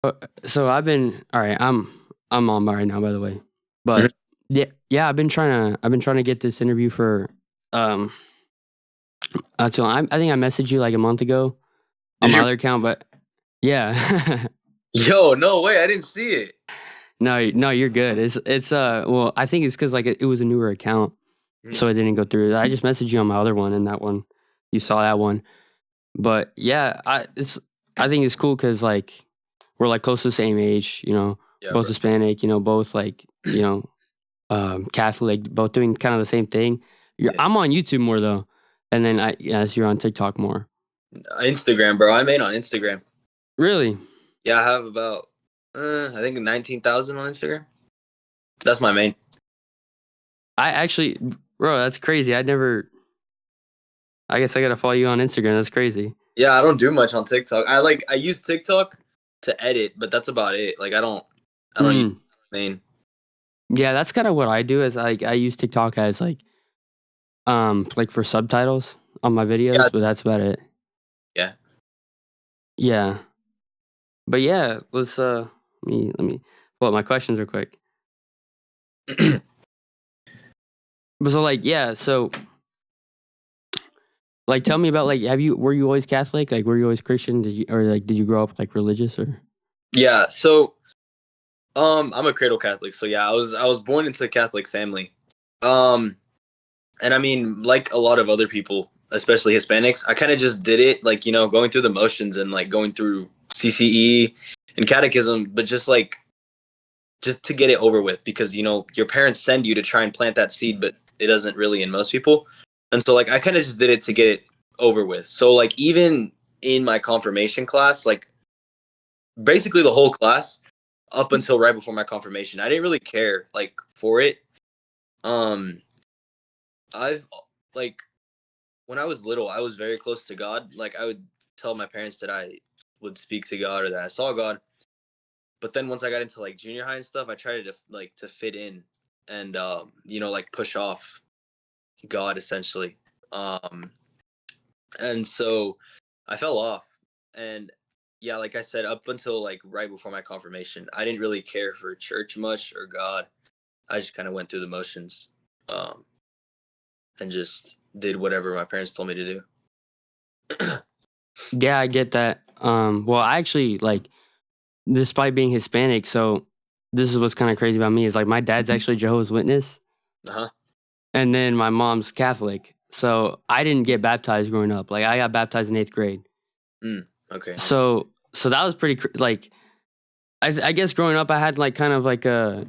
Uh, So all right. I'm on right now, by the way. Mhm. But yeah. I've been trying to get this interview for um. So I think I messaged you like a month ago on Did my you? other account, but yeah. Yo, no way! I didn't see it. No, you're good. It's well, I think it's because like it was a newer account, Mhm. so it didn't go through. I just messaged you on my other one, and that one you saw that one. But yeah, I think it's cool because like we're like close to the same age, Yeah, both bro. Hispanic, both like Catholic, both doing kind of the same thing. Yeah. I'm on YouTube more though, and then yes, you're on TikTok more. Instagram, bro. I made on Instagram. Really? Yeah, I have about I think 19,000 on Instagram. That's my main. I actually, bro, that's crazy. I never. I guess I gotta follow you on Instagram. That's crazy. Yeah, I don't do much on TikTok. I use TikTok to edit, but that's about it. Like I don't use Mm. main. Yeah, that's kind of what I do. Is like I use TikTok as like for subtitles on my Yeah, videos, but that's about it. yeah. Yeah, but yeah, let's let me pull up my questions real quick. But so like yeah, so like tell me about like were you always Catholic? Like were you always Christian? Did you grow up like religious or? Yeah. So I'm a cradle Catholic. So yeah, I was born into a Catholic family. Um, and I mean, like a lot of other people, especially Hispanics, I kind of just did it, like going through the motions and like going through CCE and catechism, but just to get it over with because your parents send you to try and plant that seed, but it doesn't really in most people. And so like I kind of just did it to get it over with. So like even in my confirmation class, like basically the whole class up until right before my confirmation, I didn't really care like for it. Um, I've like when I was little, I was very close to God. Like I would tell my parents that I would speak to God or that I saw God. But then once I got into like junior high and stuff, I tried to like to fit in and like push off God essentially. Um and so I fell off. And yeah, like I said, up until like right before my confirmation, I didn't really care for church much or God. I just kind of went through the motions. Um and just did whatever my parents told me to do. Yeah, I get that. Well, I actually like despite being Hispanic, so this is what's kind of crazy about me is like my dad's actually Jehovah's Witness, Uh-huh. and then my mom's Catholic. So I didn't get baptized growing up. Like I got baptized in 8th grade. Okay. So that was pretty like I guess growing up I had like kind of like a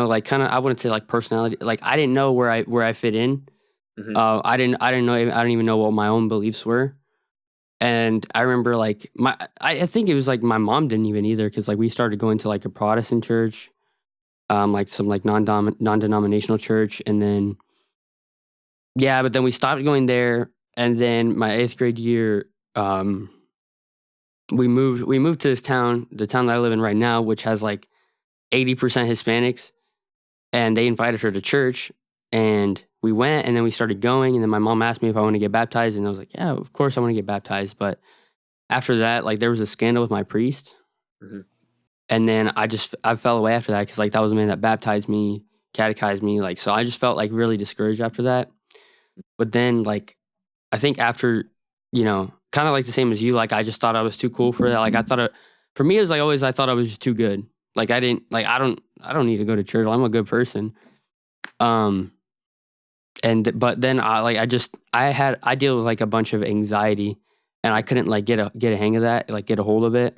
like kind of I wouldn't say like personality. Like I didn't know where I fit in. Hmm. I didn't even know what my own beliefs were. And I remember like I think it was like my mom didn't even either because like we started going to like a Protestant church, like some like non-denominational church, and then yeah, but then we stopped going there, and then my 8th grade year, we moved to this town, the town that I live in right now, which has like 80% Hispanics, and they invited her to church, and we went, and then we started going, and then my mom asked me if I want to get baptized, and I was like, yeah, of course I want to get baptized, but after that, like there was a scandal with my priest, Hmm. and then I fell away after that because like that was the man that baptized me, catechized me, like so I just felt like really discouraged after that. But then like I think after kind of like the same as you, like I just thought I was too cool for that. Like I thought for me it was like always I thought I was just too good. Like I didn't like I don't need to go to church. I'm a good person. Um and but then I deal with like a bunch of anxiety and I couldn't like get a hang of that, like get a hold of it.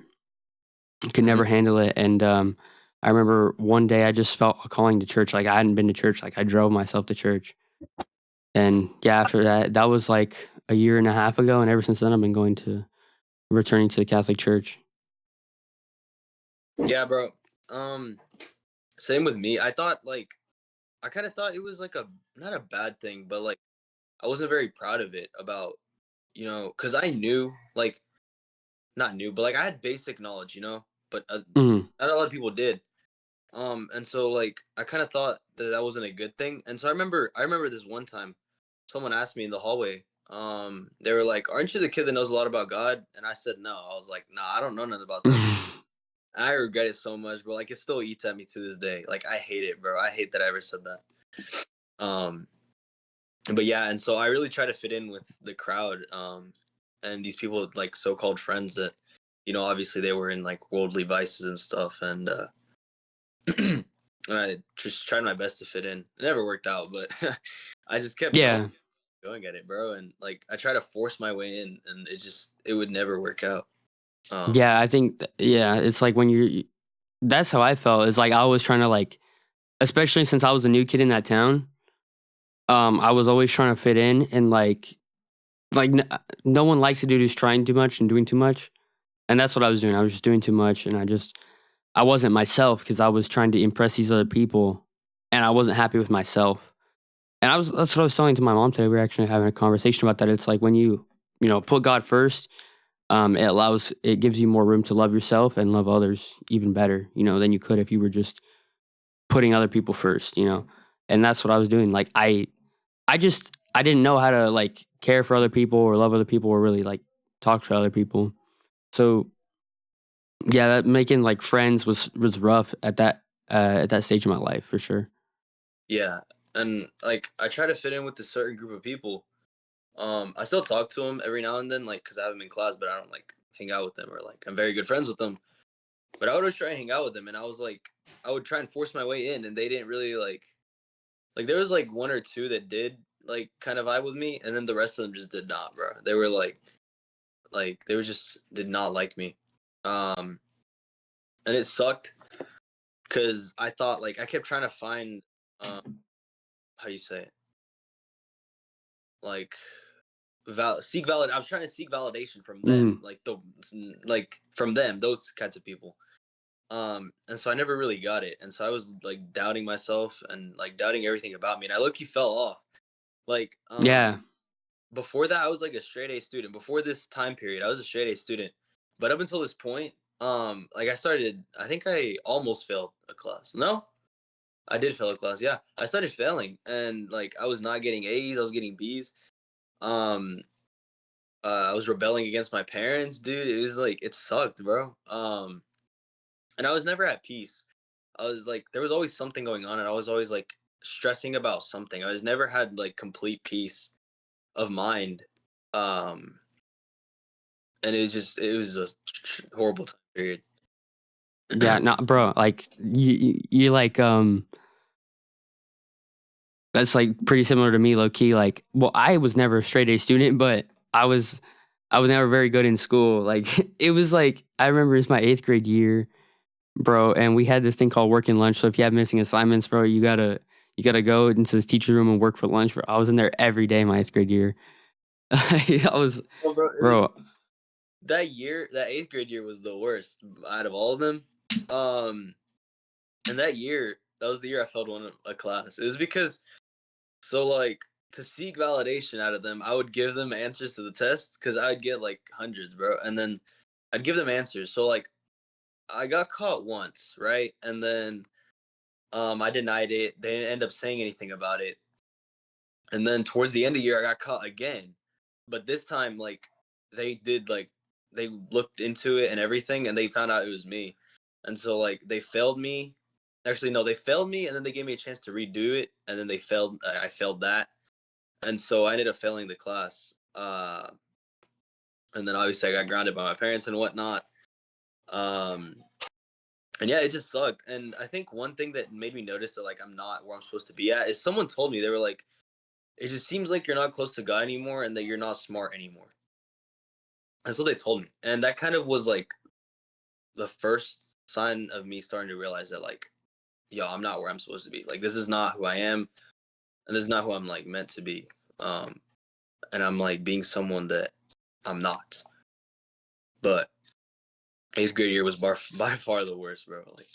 Could Hmm. never handle it. And I remember one day I just felt a calling to church. Like I hadn't been to church. Like I drove myself to church. And yeah, after that, that was like a year and a half ago. And ever since then, I've been returning to the Catholic Church. Yeah, bro. Same with me. I kind of thought it was like a not a bad thing, but like I wasn't very proud of it about, because I knew like not new, but like I had basic knowledge, but Mhm. not a lot of people did. And so like I kind of thought that that wasn't a good thing. And so I remember this one time, someone asked me in the hallway, They were like, "Aren't you the kid that knows a lot about God?" And I said, "No." I was like, "Nah, I don't know nothing about that, bro." I regret it so much, bro. Like it still eats at me to this day. Like I hate it, bro. I hate that I ever said that. Um, but yeah, and so I really try to fit in with the crowd. And these people with like so-called friends that, obviously they were in like worldly vices and stuff, and and I just tried my best to fit in. It never worked out, but I just kept Yeah. going at it, bro. And like I try to force my way in, and it would never work out. Um, Yeah, I think yeah, it's like when you're that's how I felt. It's like I was trying to like especially since I was a new kid in that town, I was always trying to fit in and like no one likes a dude who's trying too much and doing too much. And that's what I was doing. I was just doing too much and I wasn't myself because I was trying to impress these other people and I wasn't happy with myself. And that's what I was telling to my mom today. We were actually having a conversation about that. It's like when you put God first, it gives you more room to love yourself and love others even better, than you could if you were just putting other people first. And that's what I was doing. Like I didn't know how to like care for other people or love other people or really like talk to other people. So yeah, that making like friends was rough at that stage of my life for sure. yeah, and like I try to fit in with a certain group of people. I still talk to them every now and then, like because I have them in class, but I don't like hang out with them or like I'm very good friends with them. But I would always try and hang out with them, and I would try and force my way in, and they didn't really like there was like one or two that did like kind of vibe with me, and then the rest of them just did not, bro. They were like they were just did not like me, um, and it sucked because I thought like I kept trying to find how do you say it like seek valid. I was trying to seek validation from them, Mm, like from them, those kinds of people. And so I never really got it, and so I was like doubting myself and like doubting everything about me, and I low key fell off. Like yeah, before that, I was like a straight A student. Before this time period, I was a straight A student. But up until this point, like I think I almost failed a class. No, I did fail a class. Yeah, I started failing, and like I was not getting A's. I was getting B's. Um, I was rebelling against my parents, dude. It was like it sucked, bro. And I was never at peace. I was like, there was always something going on, and I was always like stressing about something. I was never had like complete peace of mind. Um, and it was a horrible time period. yeah, no, bro. Like you like that's like pretty similar to me, low key. Like, well, I was never a straight A student, but I was I was never very good in school. Like, it was like I remember it's my 8th grade year, bro, and we had this thing called working lunch. So if you have missing assignments, bro, you gotta go into this teacher's room and work for lunch. Bro. I was in there every day my 8th grade year. I was, Well, bro, it was bro. that year. That eighth grade year was the worst out of all of them. Um, and that was the year I failed a class. It was because like to seek validation out of them, I would give them answers to the tests because I'd get like hundreds, bro, and then I'd give them answers. So like I got caught once, right, and then I denied it. They didn't end up saying anything about it. And then towards the end of the year, I got caught again. But this time, like, they did, like, they looked into it and everything, and they found out it was me. And so, like, they failed me. Actually, no, they failed me, and then they gave me a chance to redo it, and then they failed. I failed that. And so I ended up failing the class. And then obviously I got grounded by my parents and whatnot. Um, and yeah, it just sucked. And I think one thing that made me notice that, like, I'm not where I'm supposed to be at is someone told me, they were like, it just seems like you're not close to God anymore and that you're not smart anymore. That's what they told me. And that kind of was like the first sign of me starting to realize that like, yo, I'm not where I'm supposed to be. Like this is not who I am and this is not who I'm like meant to be. Um and I'm like being someone that I'm not. But eighth grade year was by far the worst, bro. Like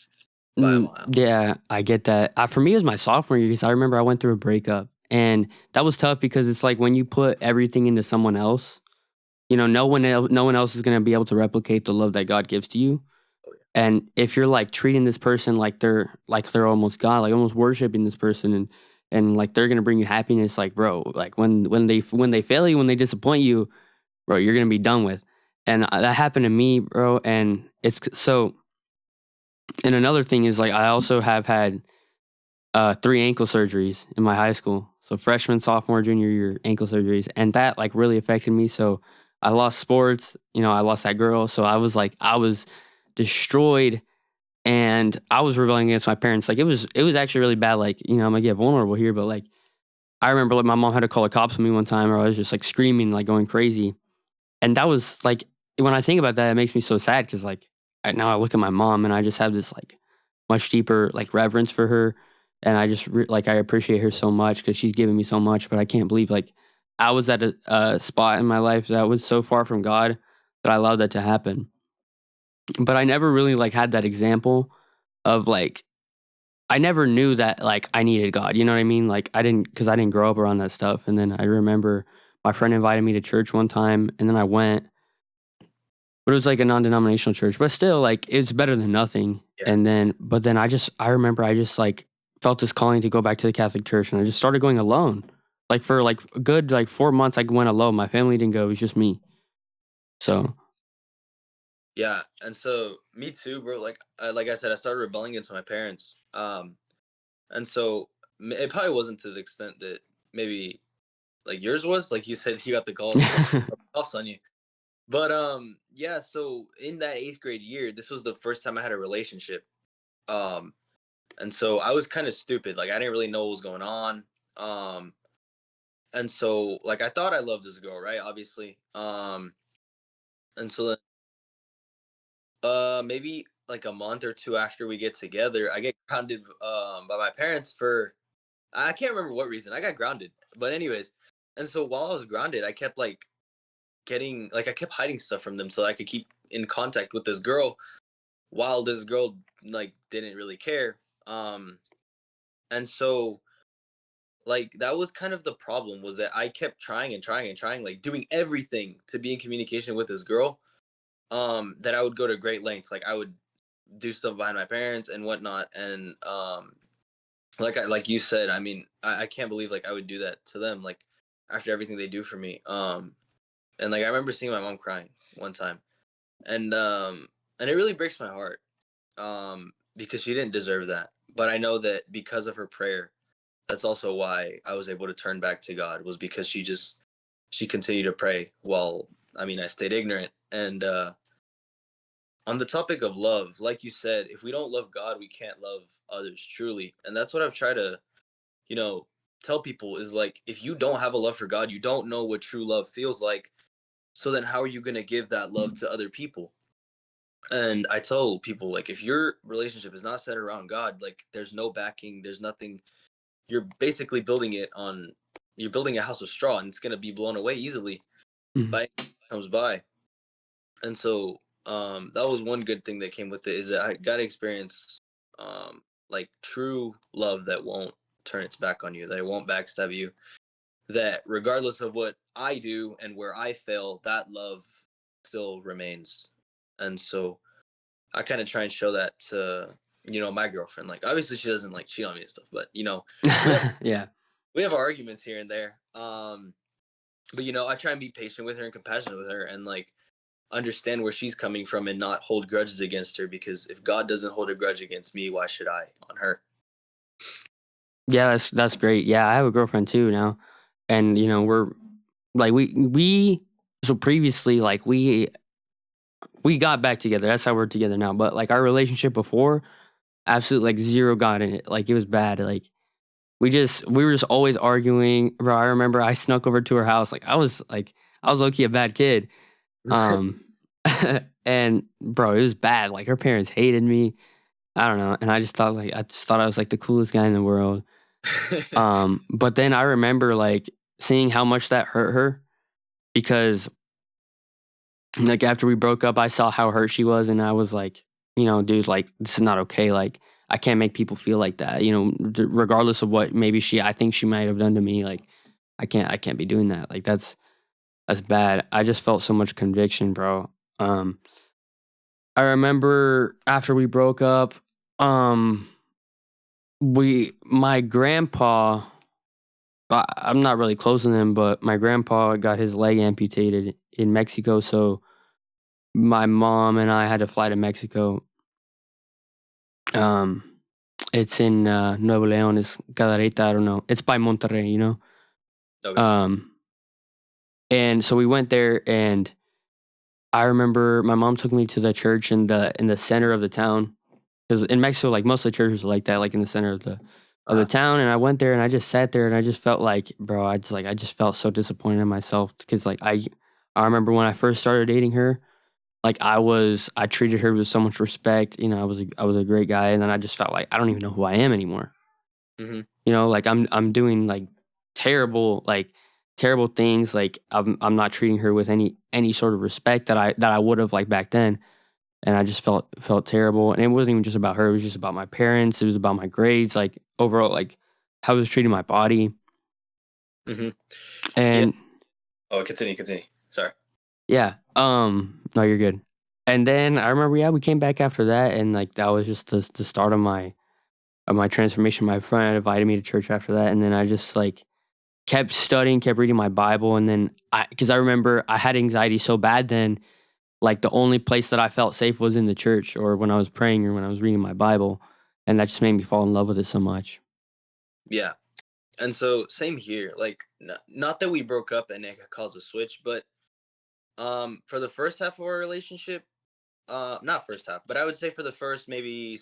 by a mile. Yeah, I get that. For me, it was my sophomore year because I remember I went through a breakup, and that was tough because it's like when you put everything into someone else, no one else is gonna be able to replicate the love that God gives to you. Oh yeah. And if you're like treating this person like they're almost God, like almost worshiping this person, and like they're gonna bring you happiness. Like, bro, like when they fail you, when they disappoint you, bro, you're gonna be done with. And that happened to me, bro. And it's so. And another thing is like I also have had 3 ankle surgeries in my high school. So freshman, sophomore, junior year ankle surgeries, and that like really affected me. So I lost sports. You know, I lost that girl. So I was destroyed, and I was rebelling against my parents. Like it was actually really bad. Like, you know, I'm gonna get vulnerable here, but like I remember like my mom had to call the cops on me one time, or I was just like screaming, like going crazy. And that was like when I think about that, it makes me so sad because like now I look at my mom and I just have this like much deeper like reverence for her, and I just like I appreciate her so much because she's given me so much. But I can't believe like I was at a spot in my life that was so far from God that I allowed that to happen. But I never really like had that example of like I never knew that like I needed God. You know what I mean? Like I didn't grow up around that stuff. And then I remember my friend invited me to church one time, and then I went, but it was like a non-denominational church, but still like it's better than nothing. Yeah. And then, but then I remember I just like felt this calling to go back to the Catholic Church, and I just started going alone. Like for like a good like 4 months, I went alone. My family didn't go; it was just me. So Yeah, and so me too, bro. Like I said, I started rebelling against my parents. And so it probably wasn't to the extent that maybe like yours was. Like you said, you got the cuffs on you. But yeah. So in that eighth grade year, this was the first time I had a relationship. Um, and so I was kind of stupid. Like I didn't really know what was going on. Um, and so like I thought I loved this girl, right? Obviously. And so then, maybe like a month or two after we get together, I get grounded by my parents for I can't remember what reason. I got grounded. But anyways, and so while I was grounded, I kept like getting like I kept hiding stuff from them so I could keep in contact with this girl while this girl like didn't really care. And so like that was kind of the problem was that I kept trying and trying and trying, like doing everything to be in communication with this girl. That I would go to great lengths. Like I would do stuff behind my parents and whatnot. And like you said, I mean, I can't believe like I would do that to them, like after everything they do for me. And like I remember seeing my mom crying one time, and and it really breaks my heart, because she didn't deserve that. But I know that because of her prayer, that's also why I was able to turn back to God, was because she continued to pray while I mean I stayed ignorant. And on the topic of love, like you said, if we don't love God, we can't love others truly. And that's what I've tried to, you know, tell people is like, if you don't have a love for God, you don't know what true love feels like. So then how are you going to give that love to other people? And I tell people, like, if your relationship is not centered around God, like, there's no backing, there's nothing. You're basically you're building a house of straw, and it's going to be blown away easily mhm. by anything that comes by. And so that was one good thing that came with it, is that I got to experience like true love that won't turn its back on you, that it won't backstab you, that regardless of what I do and where I fail, that love still remains. And so I kind of try and show that to, my girlfriend. Like obviously she doesn't like cheat on me and stuff, but we have Yeah. we have arguments here and there. But I try and be patient with her and compassionate with her, and like understand where she's coming from and not hold grudges against her, because if God doesn't hold a grudge against me, why should I on her? Yeah, that's great. Yeah, I have a girlfriend too now, and you know we're like we so previously like we got back together. That's how we're together now. But like our relationship before, absolutely like zero God in it. Like it was bad. Like we were just always arguing. Bro, I remember I snuck over to her house. Like I was low key a bad kid. Um, and bro, it was bad. Like her parents hated me. I don't know, and I just thought I was like the coolest guy in the world. But then I remember like seeing how much that hurt her because like after we broke up, I saw how hurt she was, and I was like, you know, dude, like this is not okay. Like I can't make people feel like that. You know, regardless of what maybe I think she might have done to me. Like I can't be doing that. Like that's bad. I just felt so much conviction, bro. Um, I remember after we broke up, um, my grandpa. I'm not really close to them, but my grandpa got his leg amputated in Mexico, so my mom and I had to fly to Mexico. Um, it's in Nuevo León. It's Cadereyta. I don't know. It's by Monterrey, you know. Okay. Um, and so we went there, and I remember my mom took me to the church in the center of the town, because in Mexico, like most of the churches are like that, like in the center of the Uh-huh. town. And I went there and I just sat there and I just felt like, bro, I just felt so disappointed in myself because like I remember when I first started dating her, like I treated her with so much respect. You know, I was a great guy, and then I just felt like I don't even know who I am anymore. Mm-hmm. You know, like I'm doing like terrible things. Like I'm not treating her with any sort of respect that I would have like back then. And I just felt terrible. And it wasn't even just about her, it was just about my parents, it was about my grades, like overall like how I was treating my body. Mm-hmm. Yeah. And Oh, continue. Sorry. yeah, no, you're good. And then I remember, yeah, we came back after that, and like that was just the start of my transformation. My friend invited me to church after that, and then I just like kept studying, kept reading my Bible, and then because I remember I had anxiety so bad then, like the only place that I felt safe was in the church or when I was praying or when I was reading my Bible, and that just made me fall in love with it so much. Yeah. And so same here. Like not that we broke up and it caused a switch, but for the first half of our relationship, not first half, but I would say for the first maybe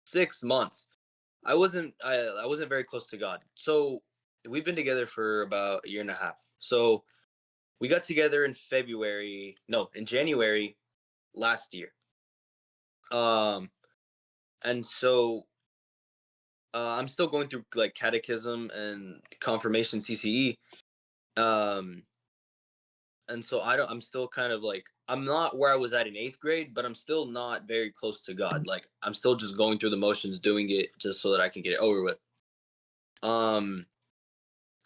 6 months, I wasn't very close to God. So we've been together for about a year and a half. So we got together in February, no, in January last year. Um, and so I'm still going through like catechism and confirmation CCE. Um, and so I'm still kind of like, I'm not where I was at in eighth grade, but I'm still not very close to God. Like I'm still just going through the motions, doing it just so that I can get it over with. Um,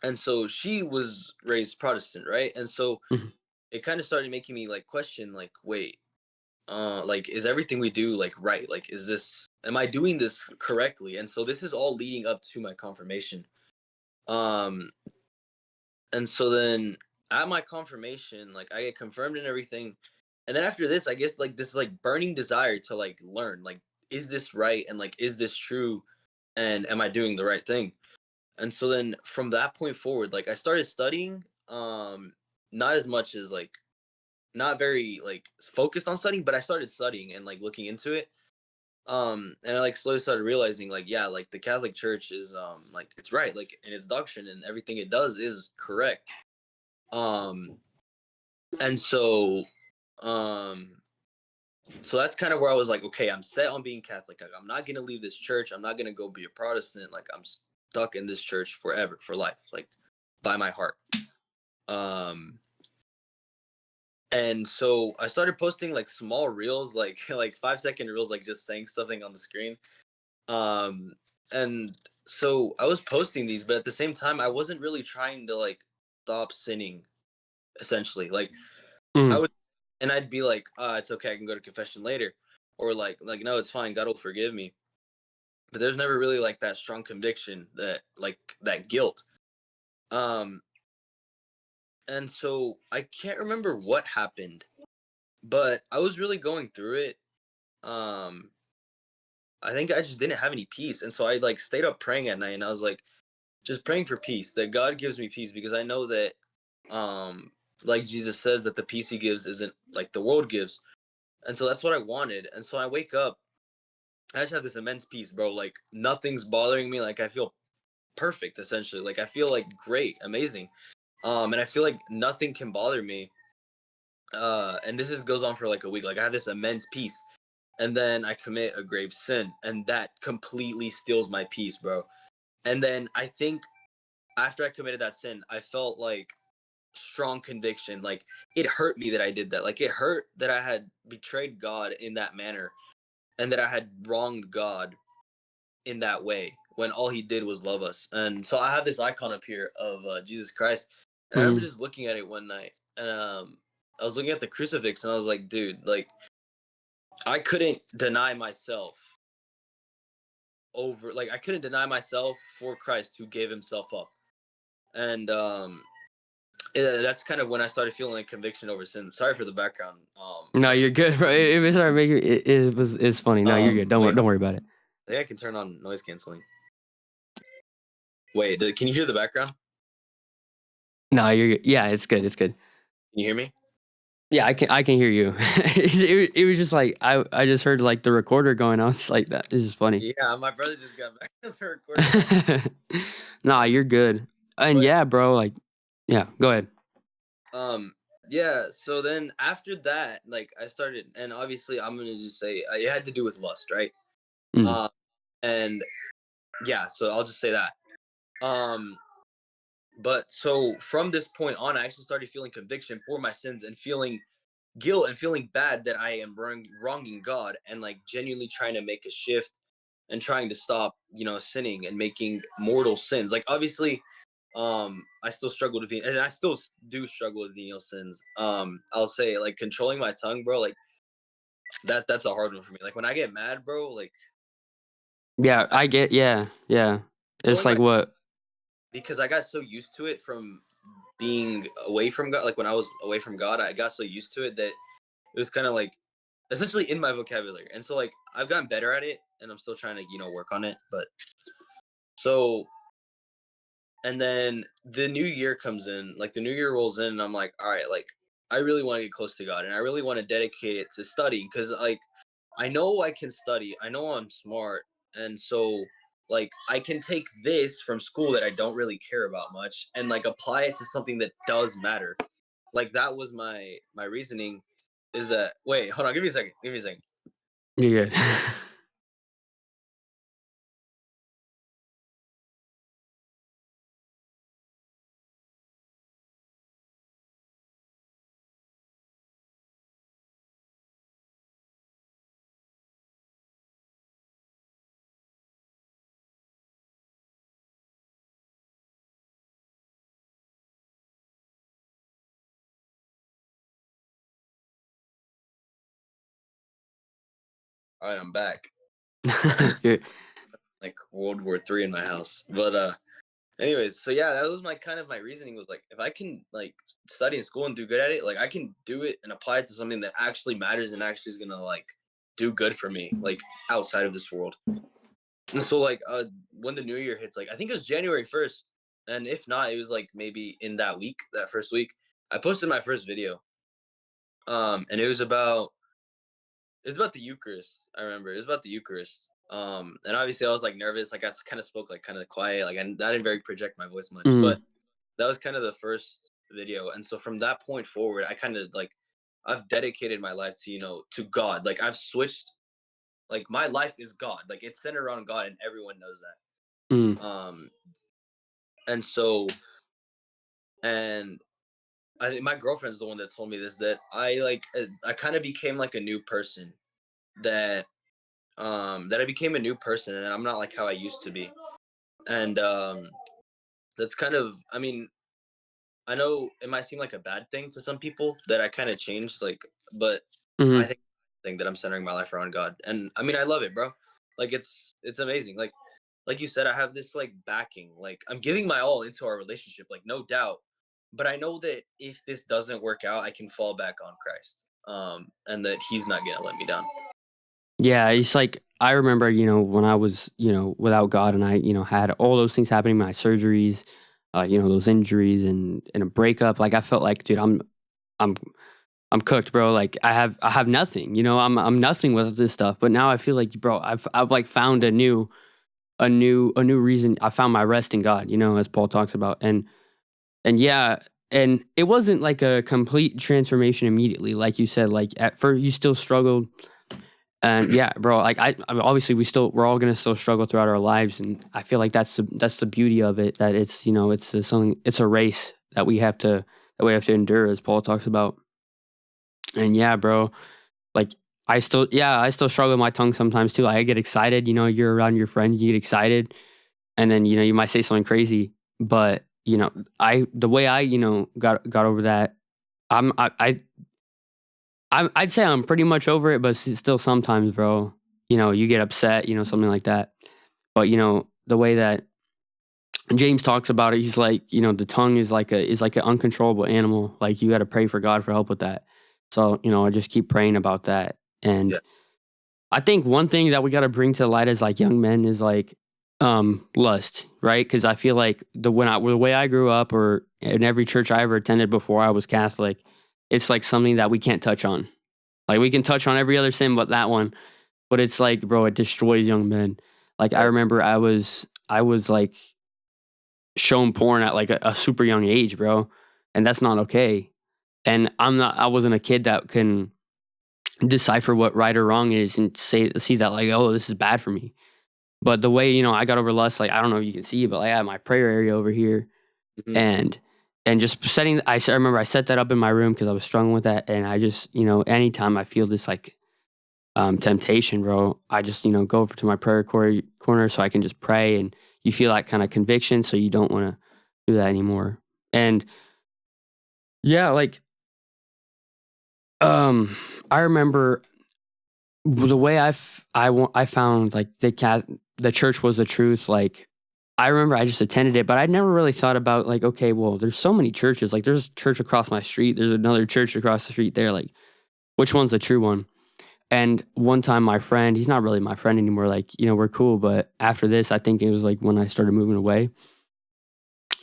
and so she was raised Protestant, right? And so Mhm, it kind of started making me like question, like, wait, like, is everything we do like right? Like, am I doing this correctly? And so this is all leading up to my confirmation. Um, and so then at my confirmation, like I get confirmed and everything. And then after this, I guess like this like burning desire to like learn, like, is this right? And like, is this true? And am I doing the right thing? And so then from that point forward, like I started studying, not as much as like not very like focused on studying, but I started studying and like looking into it. And I like slowly started realizing like, yeah, like the Catholic Church is like it's right, like in its doctrine and everything it does is correct. Um and um so that's kind of where I was like, okay, I'm set on being Catholic. Like I'm not gonna leave this church. I'm not gonna go be a Protestant. Like I'm stuck in this church forever, for life, like by my heart. Um and so I started posting like small reels, like like 5 second reels, like just saying something on the screen. Um and so I was posting these, but at the same time I wasn't really trying to like stop sinning, essentially. Like I mhm, would, and I'd be like, it's okay, I can go to confession later. Or like no, it's fine, God will forgive me. But there's never really like that strong conviction, that like that guilt. Um and so I can't remember what happened, but I was really going through it. Um I think I just didn't have any peace. And so I like stayed up praying at night, and I was like just praying for peace, that God gives me peace, because I know that like Jesus says that the peace he gives isn't like the world gives. And so that's what I wanted. And so I wake up, I just have this immense peace, bro. Like nothing's bothering me. Like I feel perfect, essentially. Like I feel like great, amazing. And I feel like nothing can bother me. And this goes on for like a week. Like I have this immense peace. And then I commit a grave sin, and that completely steals my peace, bro. And then I think after I committed that sin, I felt like strong conviction. Like it hurt me that I did that. Like it hurt that I had betrayed God in that manner, and that I had wronged God in that way, when all he did was love us. And so I have this icon up here of Jesus Christ. And I remember mhm, just looking at it one night, and I was looking at the crucifix, and I was like, dude, like I couldn't deny myself I couldn't deny myself for Christ, who gave himself up. and that's kind of when I started feeling like conviction over sin. Sorry for the background. No, you're good, bro. It was started making it's funny. No, you're good. Wait, Don't worry about it. I think I can turn on noise canceling. Wait, can you hear the background? No, you're good. Yeah, it's good. It's good. Can you hear me? Yeah, I can hear you. It was just like I just heard like the recorder going on. It's like that. It's just funny. Yeah, my brother just got back to the recording. Nah, you're good. And But yeah, bro, like yeah, go ahead. yeah, so then after that, like I started, and obviously I'm gonna just say it had to do with lust, right? Mm. Um, and yeah, so I'll just say that. Um, but so from this point on, I actually started feeling conviction for my sins and feeling guilt and feeling bad that I am wronging God and like genuinely trying to make a shift and trying to stop, sinning and making mortal sins. Like obviously, I still struggle with and I still do struggle with venial sins. I'll say like controlling my tongue, bro. Like that's a hard one for me. Like when I get mad, bro. Like Yeah, I I get yeah. It's controlling like my what because I got so used to it from being away from God. Like when I was away from God, I got so used to it that it was kind of like essentially in my vocabulary. And so like I've gotten better at it and I'm still trying to, work on it. But so and then the new year comes in, like the new year rolls in and I'm like, all right, like I really want to get close to God and I really want to dedicate it to studying because like I know I can study, I know I'm smart, and so like I can take this from school that I don't really care about much and like apply it to something that does matter. Like that was my reasoning is that wait, hold on, give me a second. Give me a second. you're good. All right, I'm back. You're- Like World War III in my house. But anyways, so yeah, that was my kind of my reasoning was like if I can like study in school and do good at it, like I can do it and apply it to something that actually matters and actually is gonna like do good for me, like outside of this world. And so like when the new year hits, like I think it was January 1st, and if not, it was like maybe in that week, that first week, I posted my first video. And it was about the Eucharist. I remember it was about the Eucharist. And obviously I was like nervous. Like I kind of spoke like kind of quiet. Like I didn't very project my voice much, mm, but that was kind of the first video. And so from that point forward, I kind of like I've dedicated my life to to God. Like I've switched. Like my life is God. Like it's centered around God, and everyone knows mm, that. And so and I think my girlfriend's the one that told me this that I kind of became like a new person that that I became a new person and I'm not like how I used to be. And that's kind of I mean, I know it might seem like a bad thing to some people that I kind of changed like but I mm. think that I'm centering my life around God. And I mean, I love it, bro. Like it's amazing. Like you said I have this like backing. Like I'm giving my all into our relationship, like no doubt. But I know that if this doesn't work out, I can fall back on Christ. And that he's not going to let me down. Yeah, it's like I remember, when I was, without God and I, had all those things happening, my surgeries, those injuries and a breakup. Like I felt like, dude, I'm I'm cooked, bro. Like I have nothing. I'm nothing with this stuff. But now I feel like, bro, I've like found a new reason. I found my rest in God, as Paul talks about. And yeah, and it wasn't like a complete transformation immediately. Like you said, like at first you still struggled. And yeah, bro, like I mean, obviously we're all gonna still struggle throughout our lives, and I feel like that's the beauty of it. That it's it's a race that we have to endure, as Paul talks about. And yeah, bro, like I still struggle with my tongue sometimes too. Like, I get excited, you're around your friend, you get excited, and then you might say something crazy, but the way I got over that, I'd say I'm pretty much over it, but still sometimes, bro, you get upset, something like that. But the way that James talks about it. He's like, the tongue is like an uncontrollable animal. Like you got to pray for God for help with that. So I just keep praying about that. And Yeah. I think one thing that we got to bring to light as like young men is like lust, right? Because I feel like the way I grew up, or in every church I ever attended before I was Catholic, it's like something that we can't touch on. Like we can touch on every other sin but that one, but it's like, bro, it destroys young men. Like I Right. remember I was like shown porn at like a super young age, bro, and that's not okay. And I wasn't a kid that can decipher what right or wrong is and see that like, oh, this is bad for me. But the way I got over lust, like I don't know if you can see, but like, I have my prayer area over here, Hmm. and just setting. I remember I set that up in my room because I was struggling with that, and I just anytime I feel this like temptation, bro, I just go over to my prayer corner so I can just pray, and you feel that kind of conviction, so you don't want to do that anymore. And yeah, like um, I remember the way I found like the church was the truth. Like I remember I just attended it, but I never really thought about like, okay, well, there's so many churches. Like there's a church across my street. There's another church across the street there. Like which one's the true one? And one time my friend, he's not really my friend anymore. Like, we're cool. But after this, I think it was like when I started moving away,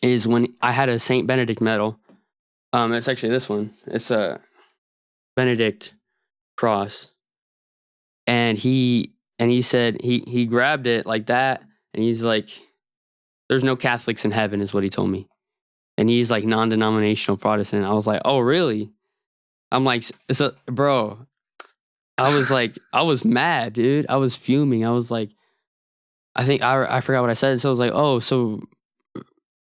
is when I had a Saint Benedict medal. It's actually this one. It's a Benedict cross. And he said he grabbed it like that, and he's like, there's no Catholics in heaven, is what he told me. And he's like non-denominational Protestant. I was like, oh really? I'm like, so bro, I was like, I was mad, dude. I was fuming. I was like, I think I forgot what I said. So I was like, oh, so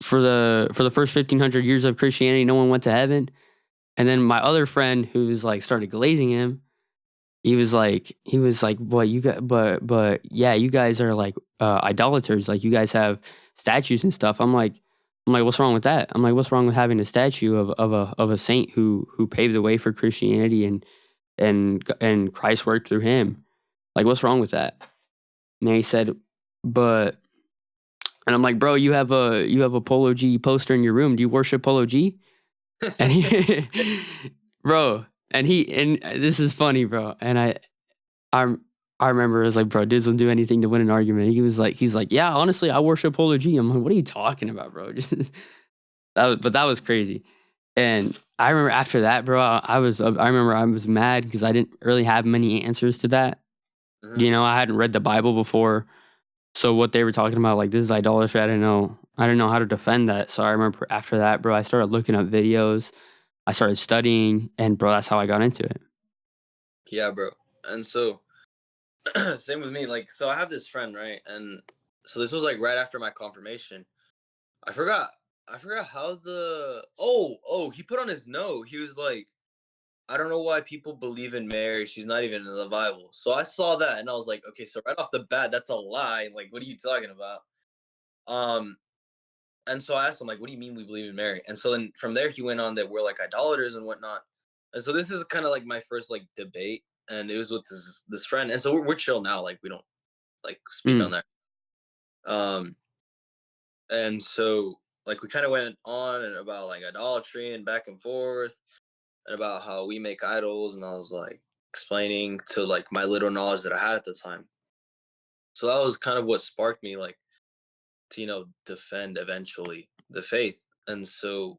for the first 1,500 years of Christianity, no one went to heaven. And then my other friend, who's like started glazing him, he was like, "What you got? But yeah, you guys are like idolaters. Like you guys have statues and stuff." I'm like, what's wrong with that? I'm like, what's wrong with having a statue of a saint who paved the way for Christianity, and Christ worked through him? Like, what's wrong with that? And he said, but and I'm like, bro, you have a Polo G poster in your room. Do you worship Polo G? And he, bro, and this is funny, bro. And I I remember it was like, bro, dudes will do anything to win an argument. He's like, yeah, honestly, I worship Polar G. I'm like, what are you talking about, bro? That was crazy. And I remember after that, bro, I remember I was mad because I didn't really have many answers to that. Hmm. I hadn't read the Bible before, so what they were talking about, like this is idolatry, I didn't know. I didn't know how to defend that. So I remember after that, bro, I started looking up videos. I started studying, and bro, that's how I got into it. Yeah, bro. And so same with me. Like, so I have this friend, right? And so this was like right after my confirmation. I forgot. I forgot how the he put on his note. He was like, I don't know why people believe in Mary. She's not even in the Bible. So I saw that and I was like, okay, so right off the bat, that's a lie. Like, what are you talking about? Um, and so I asked him, like, what do you mean we believe in Mary? And so then from there he went on that we're like idolaters and whatnot. And so this is kind of like my first like debate, and it was with this friend. And so we're chill now, like we don't like speak on Mm, that. Um, and so like we kind of went on and about like idolatry and back and forth and about how we make idols, and I was like explaining to like my little knowledge that I had at the time. So that was kind of what sparked me like to defend eventually the faith. And so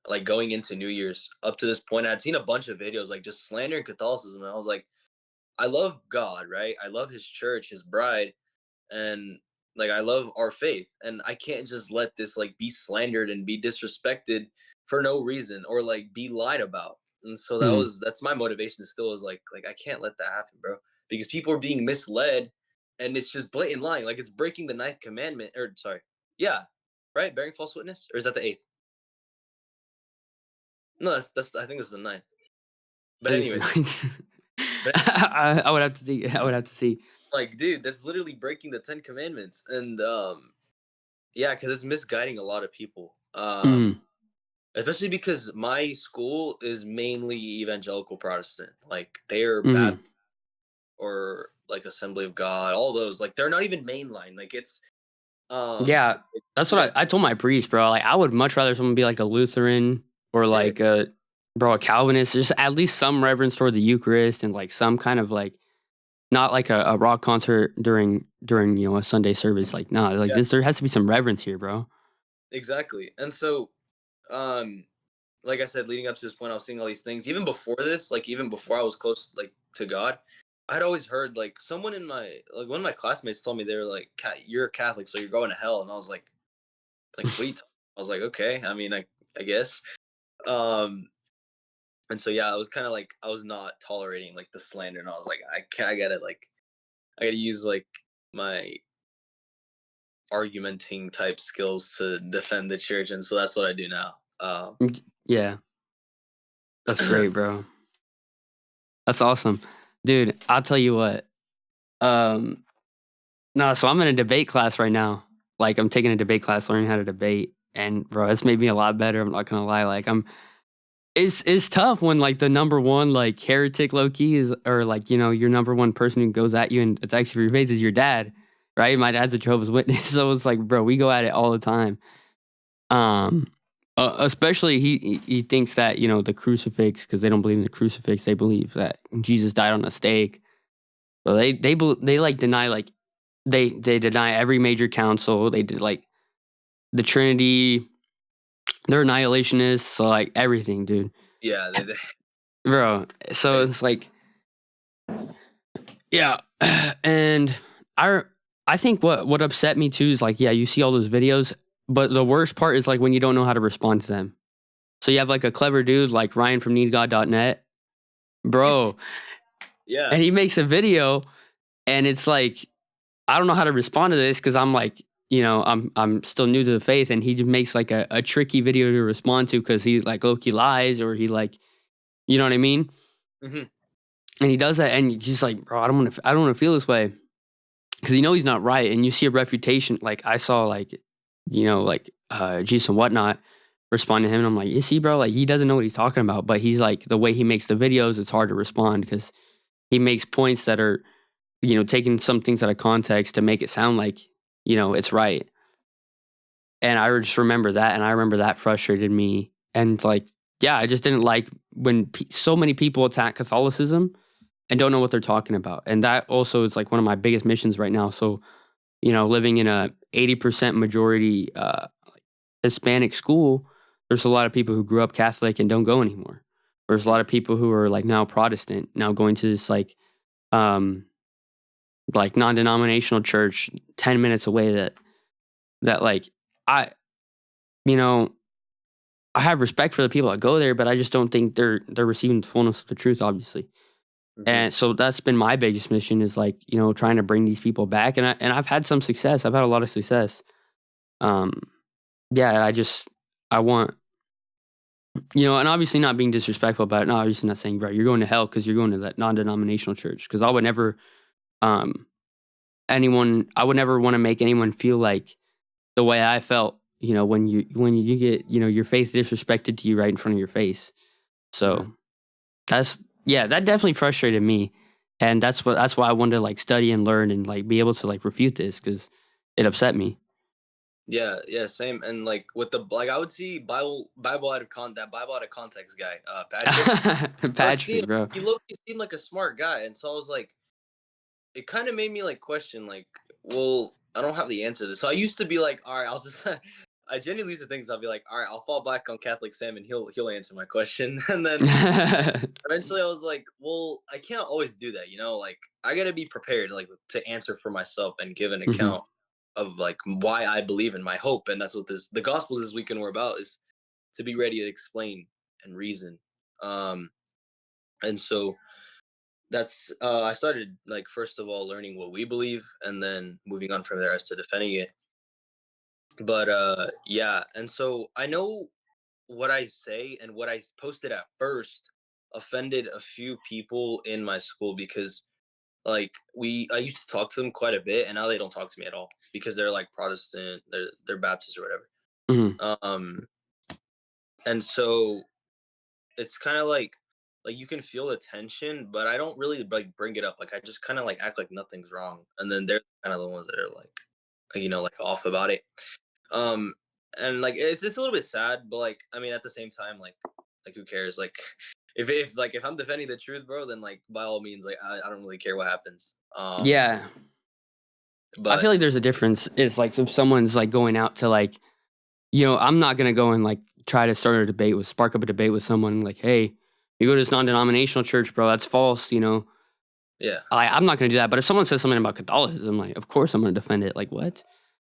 like going into New Year's up to this point, I'd seen a bunch of videos like just slandering Catholicism, and I was like, I love God, right? I love his church, his bride, and like I love our faith, and I can't just let this like be slandered and be disrespected for no reason or like be lied about. And so mm. that's my motivation still, is like I can't let that happen, bro, because people are being misled, and it's just blatant lying. Like it's breaking the ninth commandment, or sorry, yeah, right, bearing false witness, or is that the eighth? No, that's I think it's the ninth. I But think it's anyways, the ninth. but I would have to think. I would have to see. like, dude, that's literally breaking the Ten Commandments, and yeah, because it's misguiding a lot of people. Mm, Especially because my school is mainly evangelical Protestant. Like they're mm, Baptist or like Assembly of God, all those. Like they're not even mainline. Like But Yeah, that's you what got I told my priest, bro. Like, I would much rather someone be like a Lutheran or yeah, like a Calvinist. Just at least some reverence toward the Eucharist and like some kind of like not like a rock concert during a Sunday service. Like, no, like yeah, this, there has to be some reverence here, bro. exactly. And so, um, like I said, leading up to this point, I was seeing all these things. Even before this, like even before I was close, like to God, I'd always heard like someone in my like one of my classmates told me they were like, "You're a Catholic, so you're going to hell," and I was like, what are you? I was like, okay. I mean, I guess. Um, and so yeah, I was kind of like I was not tolerating like the slander, and I was like, I gotta I gotta use like my argumenting type skills to defend the church, and so that's what I do now. Yeah, that's great, bro. That's awesome, dude. I'll tell you what. Um, no, so I'm in a debate class right now. Like, I'm taking a debate class, learning how to debate, and bro, it's made me a lot better. I'm not gonna lie. Like, it's tough when like the number one like heretic low key is or like your number one person who goes at you and attacks you for your faith is your dad, right? My dad's a Jehovah's Witness, so it's like, bro, we go at it all the time. Um, especially he thinks that the crucifix because they don't believe in the crucifix, they believe that Jesus died on a stake. So they like deny like they deny every major council. They did like the Trinity. They're annihilationists, so like everything, dude, Yeah, they bro. So crazy. it's like yeah, and I I think what upset me too is like yeah, you see all those videos, but the worst part is like when you don't know how to respond to them. So you have like a clever dude like Ryan from needgod.net, bro, Yeah. and he makes a video and it's like I don't know how to respond to this because I'm like I'm still new to the faith and he just makes like a tricky video to respond to because he like low-key lies or he like you know what I mean? Hmm. And he does that and you're just like, bro, I don't want to feel this way. Because he's not right and you see a refutation like I saw like like Jesus and whatnot respond to him and I'm like you see bro like he doesn't know what he's talking about but he's like the way he makes the videos it's hard to respond because he makes points that are taking some things out of context to make it sound like it's right and I just remember that and I remember that frustrated me and like yeah I just didn't like when so many people attack Catholicism and don't know what they're talking about and that also is like one of my biggest missions right now so living in a 80% majority Hispanic school, there's a lot of people who grew up Catholic and don't go anymore. There's a lot of people who are like now Protestant, now going to this um like non-denominational church 10 minutes away that like I you know, I have respect for the people that go there, but I just don't think they're receiving the fullness of the truth, obviously. Hmm. And so that's been my biggest mission is like, trying to bring these people back and I've had some success. I've had a lot of success. Um yeah, I want and obviously not being disrespectful about it. No, obviously not saying, bro, you're going to hell because you're going to that non-denominational church. Because I would never, um, I would never want to make anyone feel like the way I felt. When you get your faith disrespected to you right in front of your face. Hmm. So yeah, that definitely frustrated me, and that's why I wanted to like study and learn and like be able to like refute this because it upset me. Yeah, yeah, same. And like with the like, I would see Bible out of that Bible out of context guy, Patrick. I would see him. Patrick, bro. He seemed like a smart guy, and so I was like, it kind of made me like question, like, well, I don't have the answer to this. So I used to be like, all right, I'll just. I genuinely used to think so. I'll be like, all right, I'll fall back on Catholic Sam, and he'll answer my question. And then eventually, I was like, well, I can't always do that, Like, I gotta be prepared, like, to answer for myself and give an Mhm. account of like why I believe in my hope, and that's what the Gospels this weekend were about is to be ready to explain and reason. Um, and so that's I started like first of all learning what we believe, and then moving on from there as to defending it. But yeah, and so I know what I say and what I posted at first offended a few people in my school because like I used to talk to them quite a bit and now they don't talk to me at all because they're like Protestant, they're Baptist or whatever. Mhm. Um and so it's kind of like you can feel the tension, but I don't really like bring it up. Like I just kind of like act like nothing's wrong, and then they're kind of the ones that are like like off about it. Um, and like it's just a little bit sad, but like I mean, at the same time, like who cares? Like if I'm defending the truth, bro, then like by all means, like I don't really care what happens. Yeah. I feel But like there's a difference. It's like if someone's like going out to like, I'm not gonna go and like try to spark up a debate with someone like, hey, you go to this non-denominational church, bro, that's false. yeah, I'm not gonna do that. But if someone says something about Catholicism, like, of course I'm gonna defend it. Like, what?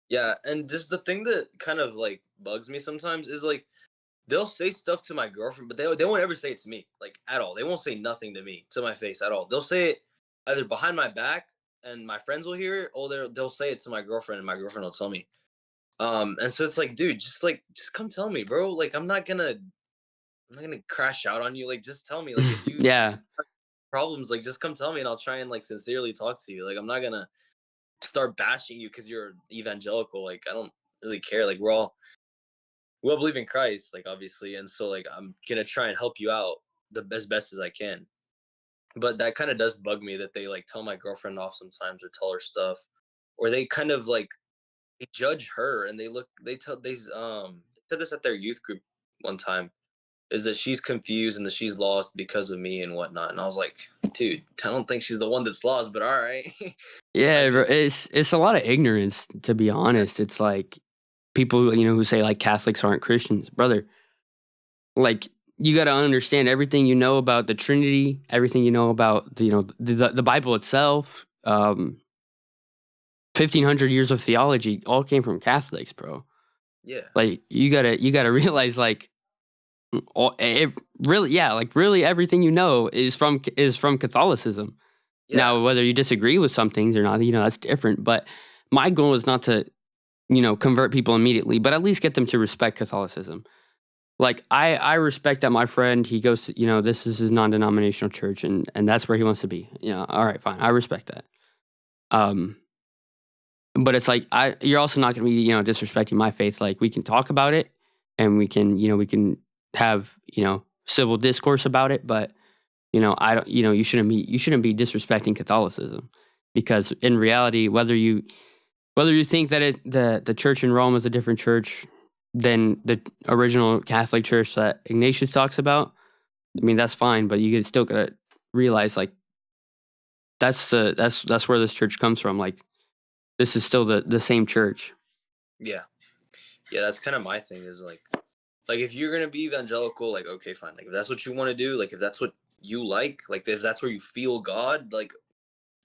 yeah, and just the thing that kind of like bugs me sometimes is like they'll say stuff to my girlfriend, but they won't ever say it to me, like at all. They won't say nothing to me to my face at all. They'll say it either behind my back, and my friends will hear it, or they'll say it to my girlfriend, and my girlfriend will tell me. And so it's like, dude, just come tell me, bro. Like I'm not gonna crash out on you. Like just tell me. Like if you Yeah, problems, like just come tell me, and I'll try and like sincerely talk to you. Like I'm not gonna start bashing you because you're evangelical. Like I don't really care. Like we all believe in Christ, like obviously, and so like I'm gonna try and help you out the best as I can. But that kind of does bug me that they like tell my girlfriend off sometimes or tell her stuff, or they kind of like they judge her and they said this at their youth group one time is that she's confused and that she's lost because of me and whatnot. And I was like, dude, I don't think she's the one that's lost, but all right. I yeah, bro. mean, It's a lot of ignorance, to be yeah, honest. It's like people, who say like Catholics aren't Christians, brother. Like you got to understand everything you know about the Trinity, everything you know about the Bible itself. 1,500 years of theology all came from Catholics, bro. yeah, Like you gotta realize like really, yeah, like really everything is from Catholicism. yeah, Now, whether you disagree with some things or not, that's different. But my goal is not to convert people immediately, but at least get them to respect Catholicism. Like I respect that my friend, he goes to, this is his non-denominational church, and that's where he wants to be. All right, fine, I respect that. Um, but it's like you're also not going to be disrespecting my faith. Like we can talk about it, and we can have civil discourse about it, but I don't you shouldn't be disrespecting Catholicism, because in reality, whether you think that the church in Rome is a different church than the original Catholic Church that Ignatius talks about, I mean that's fine, but you still gotta realize like that's where this church comes from. Like this is still the same church. yeah, yeah. That's kind of my thing is like if you're gonna be evangelical, like okay, fine. Like if that's what you want to do, like if that's what you like if that's where you feel God, like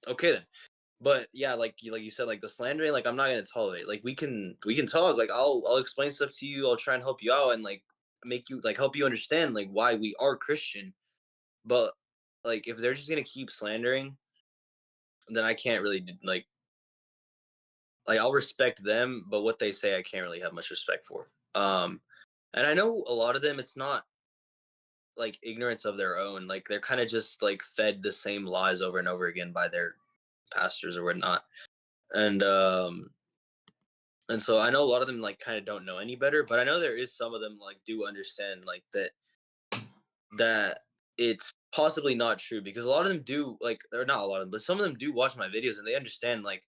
okay then. But yeah, like you said, like the slandering, like I'm not gonna tolerate. Like we can talk. Like I'll explain stuff to you. I'll try and help you out and like make you like help you understand like why we are Christian. But like if they're just gonna keep slandering, then I can't really like I'll respect them, but what they say I can't really have much respect for. And I know a lot of them, it's not like ignorance of their own. Like they're kind of just like fed the same lies over and over again by their pastors or whatnot. And um and so I know a lot of them like kind of don't know any better, but I know there is some of them like do understand like that it's possibly not true because a lot of them do like or not a lot of them, but some of them do watch my videos and they understand like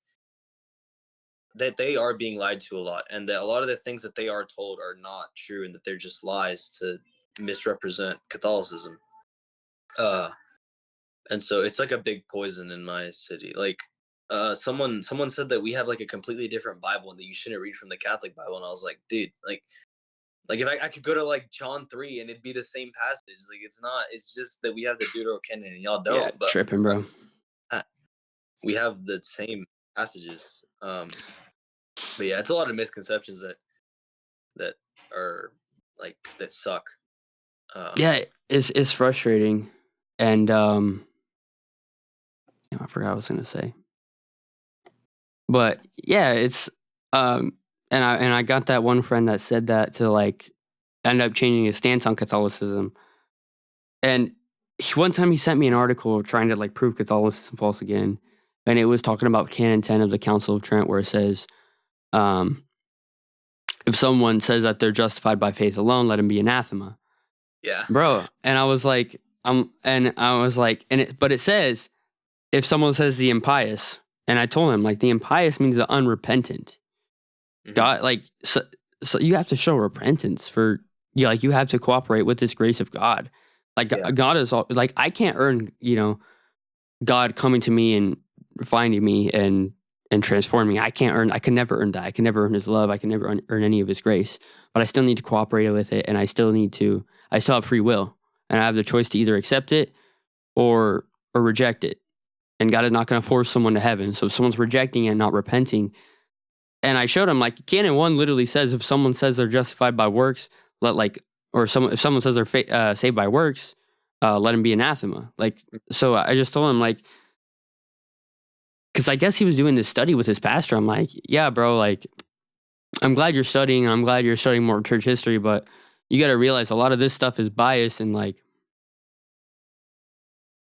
that they are being lied to a lot and that a lot of the things that they are told are not true and that they're just lies to misrepresent Catholicism. Uh and so it's like a big poison in my city. Like someone said that we have like a completely different Bible and that you shouldn't read from the Catholic Bible and I was like, dude, like if I could go to like John 3 and it'd be the same passage. Like it's not, it's just that we have the Deuterocanon and y'all Yeah, don't, but tripping, bro. uh, we have the same passages. But yeah, it's a lot of misconceptions that are like that suck. Um, Yeah, it's frustrating, and I forgot what I was gonna say. But yeah, it's um and I got that one friend that said that to like end up changing his stance on Catholicism. And one time he sent me an article trying to like prove Catholicism false again. And it was talking about Canon 10 of the Council of Trent, where it says, um, if someone says that they're justified by faith alone, let him be anathema. yeah, Bro. But it says, if someone says the impious, and I told him, like, the impious means the unrepentant. Hmm. God, like, so you have to show repentance for you. Like, you have to cooperate with this grace of God. Like, Yeah. God is all, like, I can't earn, God coming to me and finding me and transforming me. I can never earn that. I can never earn his love. I can never earn any of his grace. But I still need to cooperate with it, and I still have free will, and I have the choice to either accept it or reject it. And God is not going to force someone to heaven. So if someone's rejecting it and not repenting, and I showed him, like, Canon 1 literally says if someone says they're justified by works, if someone says they're saved by works, let him be anathema. Like, so I just told him, like, because I guess he was doing this study with his pastor. I'm like, yeah, bro, like, I'm glad you're studying. And I'm glad you're studying more church history, but you got to realize a lot of this stuff is biased and like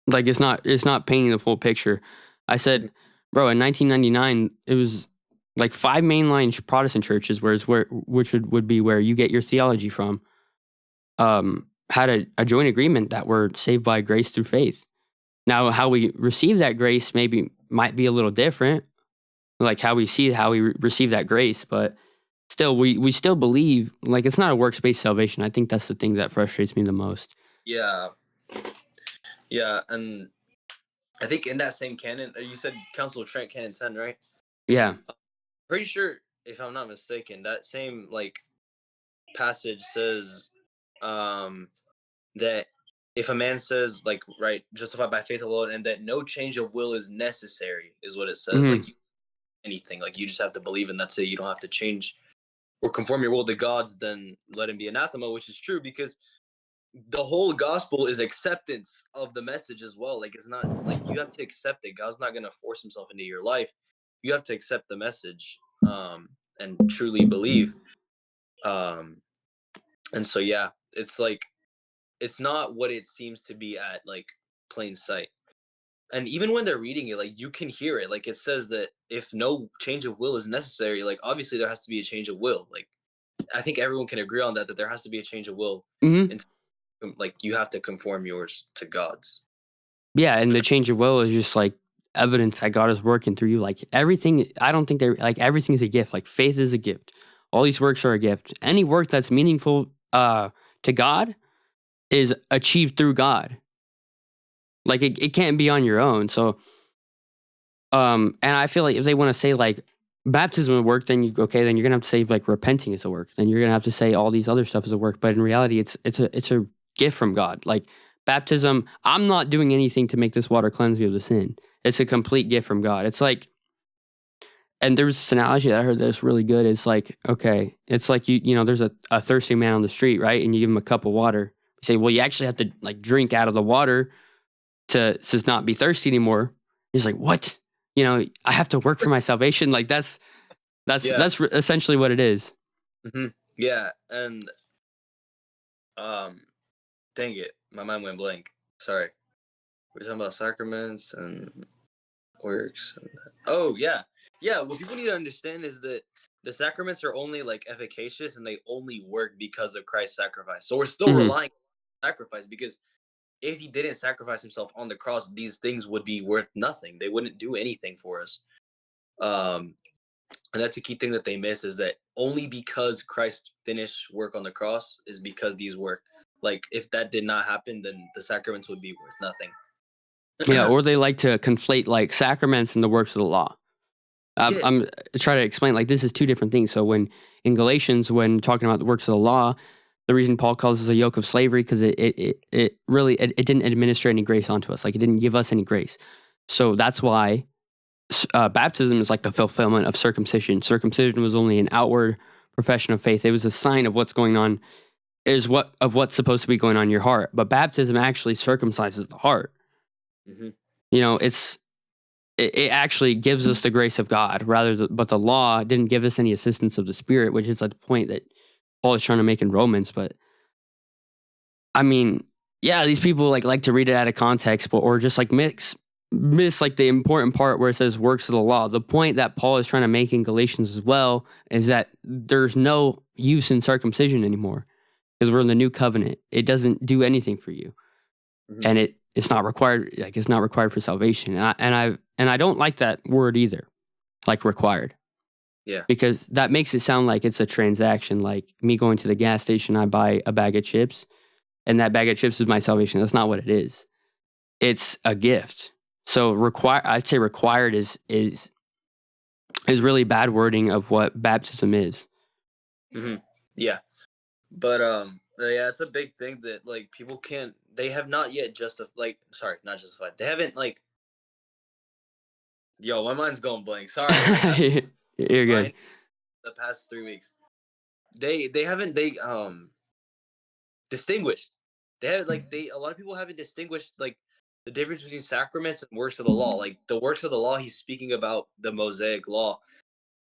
it's not painting the full picture. I said, bro, in 1999, it was like 5 mainline Protestant churches, which would be where you get your theology from, had a joint agreement that we're saved by grace through faith. Now, how we receive that grace might be a little different, like how we receive that grace, but still, we still believe, like, it's not a works based salvation. I think that's the thing that frustrates me the most. Yeah. Yeah. And I think in that same canon, you said Council of Trent, Canon 10, right? Yeah. Pretty sure, if I'm not mistaken, that same like passage says um that if a man says like right justified by faith alone and that no change of will is necessary is what it says. Hmm. Like anything, like you just have to believe and that's it. You don't have to change or conform your will to God's, then let him be anathema, which is true because the whole gospel is acceptance of the message as well. Like it's not like you have to accept it. God's not gonna force himself into your life. You have to accept the message and truly believe. Um and so yeah, it's like it's not what it seems to be at like plain sight. And even when they're reading it, like you can hear it. Like it says that if no change of will is necessary, like obviously there has to be a change of will. Like I think everyone can agree on that that there has to be a change of will Hmm. and like you have to conform yours to God's. Yeah, and the change of will is just like evidence that God is working through you. Like everything, I don't think they're like everything is a gift. Like faith is a gift. All these works are a gift. Any work that's meaningful to God is achieved through God. Like it can't be on your own. So and I feel like if they want to say like baptism would work, then then you're gonna have to say like repenting is a work. Then you're gonna have to say all these other stuff is a work. But in reality, it's a gift from God. Like baptism, I'm not doing anything to make this water cleanse me of the sin. It's a complete gift from God. It's like, and there's this analogy that I heard that's really good. It's like, okay, it's like there's a thirsty man on the street, right? And you give him a cup of water. You say, well, you actually have to like drink out of the water to not be thirsty anymore. He's like, what? I have to work for my salvation. Like Yeah. essentially what it is. Hmm. Yeah. And um dang it, my mind went blank. Sorry. We're talking about sacraments and works. Oh yeah, yeah. What people need to understand is that the sacraments are only like efficacious and they only work because of Christ's sacrifice. So we're still Hmm. relying on sacrifice because if he didn't sacrifice himself on the cross, these things would be worth nothing. They wouldn't do anything for us. Um, and that's a key thing that they miss is that only because Christ finished work on the cross is because these work. Like if that did not happen, then the sacraments would be worth Yeah, nothing. or they like to conflate like sacraments and the works of the law. I'm Yes. trying to explain like this is two different things. So when in Galatians, when talking about the works of the law, the reason Paul calls this a yoke of slavery because it really it didn't administer any grace onto us. Like it didn't give us any grace. So that's why baptism is like the fulfillment of circumcision. Circumcision was only an outward profession of faith. It was a sign of what's going on, what's supposed to be going on in your heart. But baptism actually circumcises the heart. Hmm. It's it actually gives us the grace of God but the law didn't give us any assistance of the Spirit, which is like the point that Paul is trying to make in Romans. But I mean, yeah, these people like to read it out of context, or just like miss like the important part where it says works of the law. The point that Paul is trying to make in Galatians as well is that there's no use in circumcision anymore because we're in the new covenant. It doesn't do anything for you, Hmm. and it's not required. Like it's not required for salvation. And I don't like that word either, like required. Yeah. because that makes it sound like it's a transaction. Like me going to the gas station, I buy a bag of chips, and that bag of chips is my salvation. That's not what it is. It's a gift. So I'd say required is really bad wording of what baptism is. Hmm. Yeah. But yeah, it's a big thing that like people can't. They have not yet justified. Like, sorry, not justified. They haven't like. Yo, my mind's going blank. Sorry, I You're good. mind the past 3 weeks. They haven't distinguished. They have like they a lot of people haven't distinguished like the difference between sacraments and works of the law. Like the works of the law, he's speaking about the Mosaic law,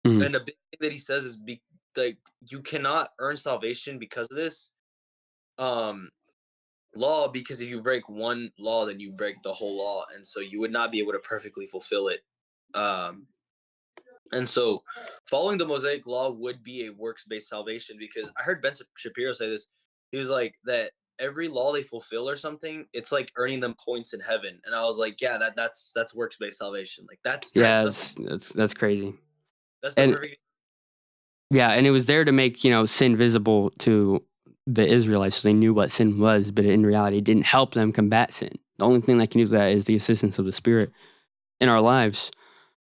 Mhm. and the big thing that he says is like you cannot earn salvation because of this um law, because if you break one law, then you break the whole law, and so you would not be able to perfectly fulfill it. Um, And so, following the Mosaic Law would be a works-based salvation, because I heard Ben Shapiro say this. He was like that every law they fulfill or something, it's like earning them points in heaven. And I was like, yeah, that's works-based salvation. Like Yeah, that's crazy. that's the And perfect. yeah, and it was there to make, sin visible to the Israelites so they knew what sin was, but in reality it didn't help them combat sin. The only thing that can do that is the assistance of the Spirit in our lives.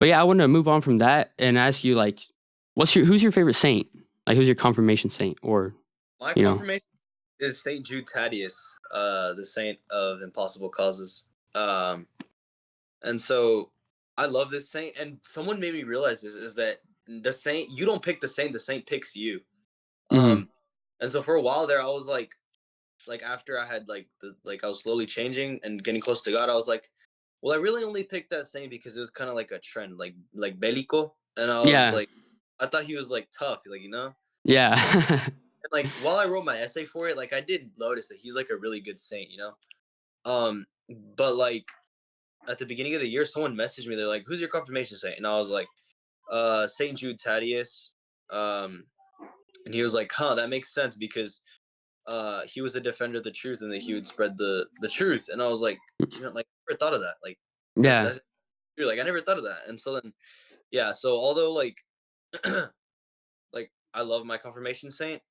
But yeah, I want to move on from that and ask you, like, who's your favorite saint? Like, who's your confirmation saint? Or, My you know, confirmation is Saint Jude Thaddeus, the saint of impossible causes. Um, and so I love this saint. And someone made me realize this is that the saint, you don't pick the saint picks you. mhm. Um, and so for a while there, I was like after I had like I was slowly changing and getting close to God, I was like, well, I really only picked that saint because it was kind of like a trend, like Belico, and I was Yeah, like, I thought he was like tough, like yeah, and like while I wrote my essay for it, like I did notice that he's like a really good saint. Um, but like at the beginning of the year, someone messaged me, they're like, "Who's your confirmation saint?" And I was like, Saint Jude Thaddeus. Um, and he was like, "Huh, that makes sense because." He was a defender of the truth and that he would spread the truth. And I was like, like I never thought of that. Like yeah, that's true. Like I never thought of that. And so then yeah, so although like like I love my confirmation saint,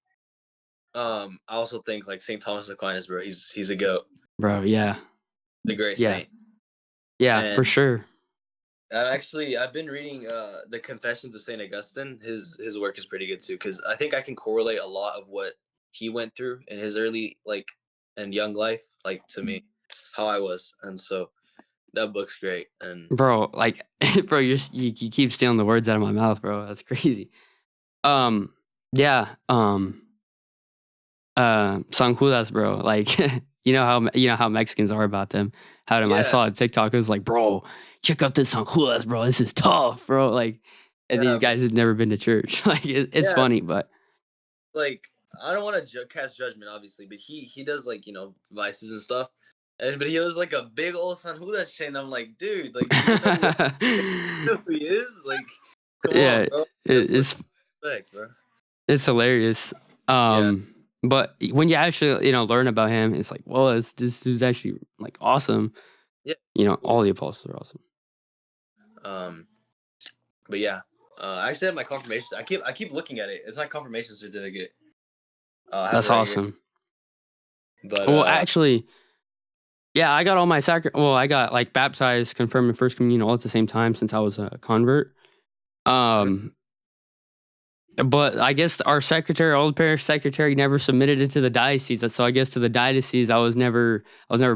I also think like Saint Thomas Aquinas, bro, he's a goat. bro, yeah, The great yeah, saint. yeah, for And sure. I've been reading the Confessions of Saint Augustine. His work is pretty good too, because I think I can correlate a lot of what he went through in his early like and young life, like to me, how I was. And so that book's great. And Bro, like, bro, you keep stealing the words out of my mouth, bro. That's crazy. Um, yeah, San Judas, bro. Like, you know how Mexicans are about them. How them? I yeah, saw a TikTok. It was like, bro, check out this San Judas, bro. This is tough, bro. Like, and these yeah, bro. guys have never been to church. Like, it's Yeah, funny, but like I don't want to cast judgment, obviously, but he does like vices and stuff. And but he has like a big old San Judas chain. I'm like, dude, like, do you know who he is? Like, come yeah, on, bro. That's like it's respect, bro. it's hilarious. Yeah, But when you actually learn about him, it's like, well, this dude's actually like awesome. yeah. All the apostles are awesome. Um, but yeah, I actually have my confirmation. I keep looking at it. It's my confirmation certificate. I have it That's right here. awesome. But Well, actually, yeah, I got all my Well, I got like baptized, confirmed, and first communion all at the same time since I was a convert. mhm. Um, but I guess our secretary, old parish secretary, never submitted it to the diocese. So I guess to the diocese, I was never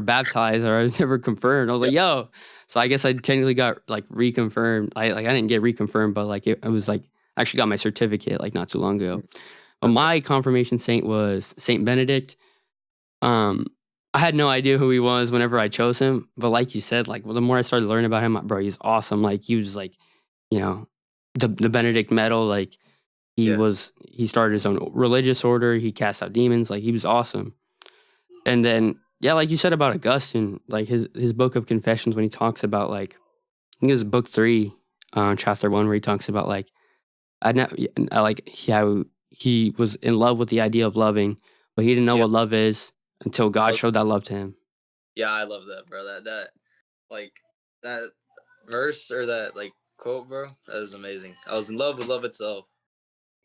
baptized or I was never confirmed. I was Yeah, like, yo. So I guess I technically got like reconfirmed. I didn't get reconfirmed, but like it was like I actually got my certificate like not too long ago. But okay. my confirmation saint was Saint Benedict. Um, I had no idea who he was whenever I chose him, but like you said, like the more I started learning about him, bro, he's awesome. Like he was like, you know, the Benedict medal. Like Yeah, he started his own religious order. He cast out demons. Like he was awesome. And then yeah, like you said about Augustine, like his book of Confessions when he talks about like I think it's book 3, chapter 1, where he talks about like I like how he was in love with the idea of loving, but he didn't know yeah. what love is until God showed that love to him. Yeah, I love that, bro. That like that verse or that like quote, bro. That is amazing. I was in love with love itself,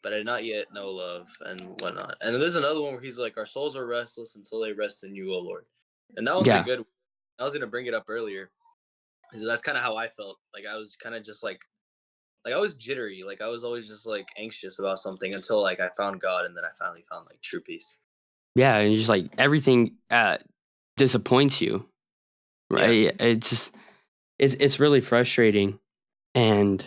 but I did not yet know love and whatnot. And then there's another one where he's like, "Our souls are restless until they rest in you, O Lord." And that one's a Yeah. good one. I was gonna bring it up earlier. So that's kind of how I felt. Like I was kind of just like I was jittery. Like I was always just like anxious about something until like I found God, and then I finally found like true peace. Yeah, and just like everything disappoints you, Yeah. right? It's really frustrating. And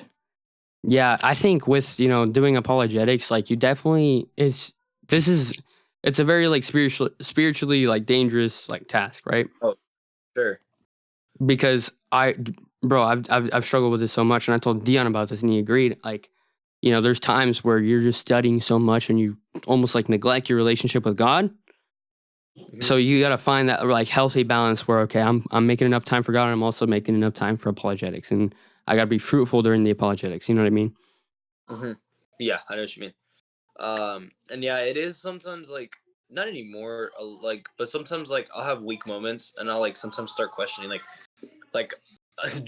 yeah, I think with, doing apologetics, like you definitely this is it's a very like spiritually like dangerous like task, right? Oh, sure. Because bro, I've struggled with this so much, and I told Dion about this, and he agreed. Like, there's times where you're just studying so much, and you almost like neglect your relationship with God. Hmm. So you got to find that like healthy balance where, okay, I'm making enough time for God, and I'm also making enough time for apologetics, and I got to be fruitful during the apologetics. You know what I mean? Hmm. Yeah, I know what you mean. And yeah, it is sometimes like not anymore. Like, but sometimes like I'll have weak moments, and I'll like sometimes start questioning like,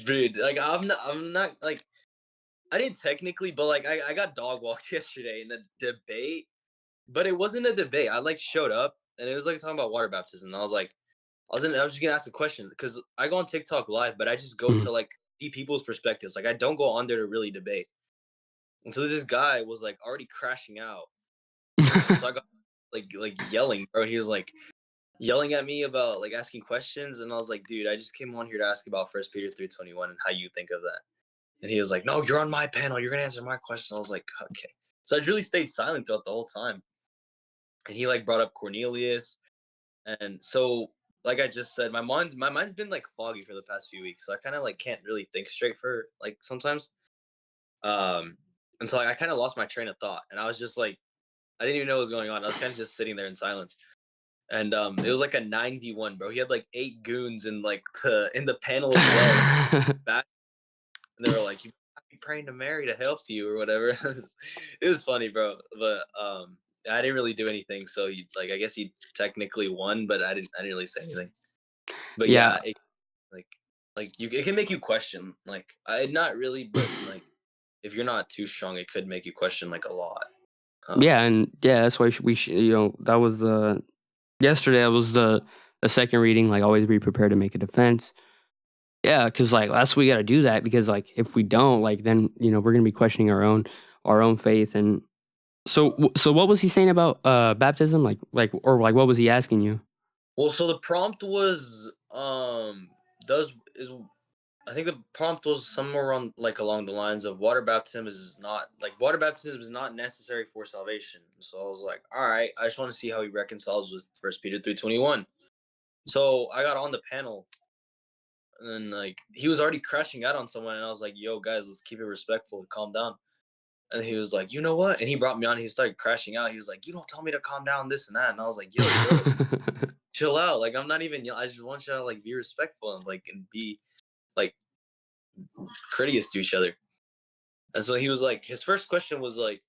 dude, like I'm not like I didn't technically, but like I got dog walked yesterday in a debate, but it wasn't a debate. I like showed up, and it was like talking about water baptism. And I was just gonna ask a question because I go on TikTok live, but I just go Mhm. to like see people's perspectives. Like I don't go on there to really debate. And so this guy was like already crashing out, and so I got like yelling, bro. He was like yelling at me about like asking questions, and I was like, dude, I just came on here to ask about First Peter 3:21 and how you think of that. And he was like, no, you're on my panel. You're gonna answer my question. I was like, okay. So I really stayed silent throughout the whole time. And he like brought up Cornelius, and so like I just said, my mind's been like foggy for the past few weeks, so I kind of like can't really think straight for like sometimes. Um, and so like, I kind of lost my train of thought, and I was just like, I didn't even know what was going on. I was kind of just sitting there in silence, and it was like a 9v1, bro. He had like 8 goons in like in the panel as well, like back, and they were like, "You be praying to Mary to help you or whatever." It was funny, bro. But I didn't really do anything, so like I guess he technically won, but I didn't really say anything. But Yeah, yeah, like it can make you question. Like I not really, but like if you're not too strong, it could make you question like a lot. yeah, Um, and yeah, that's why we should. That was yesterday. That was the second reading. Like, always be prepared to make a defense. Yeah, because like that's we got to do that, because like if we don't, like then we're gonna be questioning our own faith. And so what was he saying about baptism? Or like what was he asking you? well, so the prompt was does is I think the prompt was somewhere on like along the lines of water baptism is not necessary for salvation. So I was like, all right, I just want to see how he reconciles with First Peter 3:21. So I got on the panel, and like he was already crashing out on someone, and I was like, yo guys, let's keep it respectful and calm down. And he was like, you know what? And he brought me on. He started crashing out. He was like, you don't tell me to calm down, this and that. And I was like, yo, bro, chill out. Like I'm not even. I just want you to like be respectful and be like courteous to each other. And so he was like, his first question was like,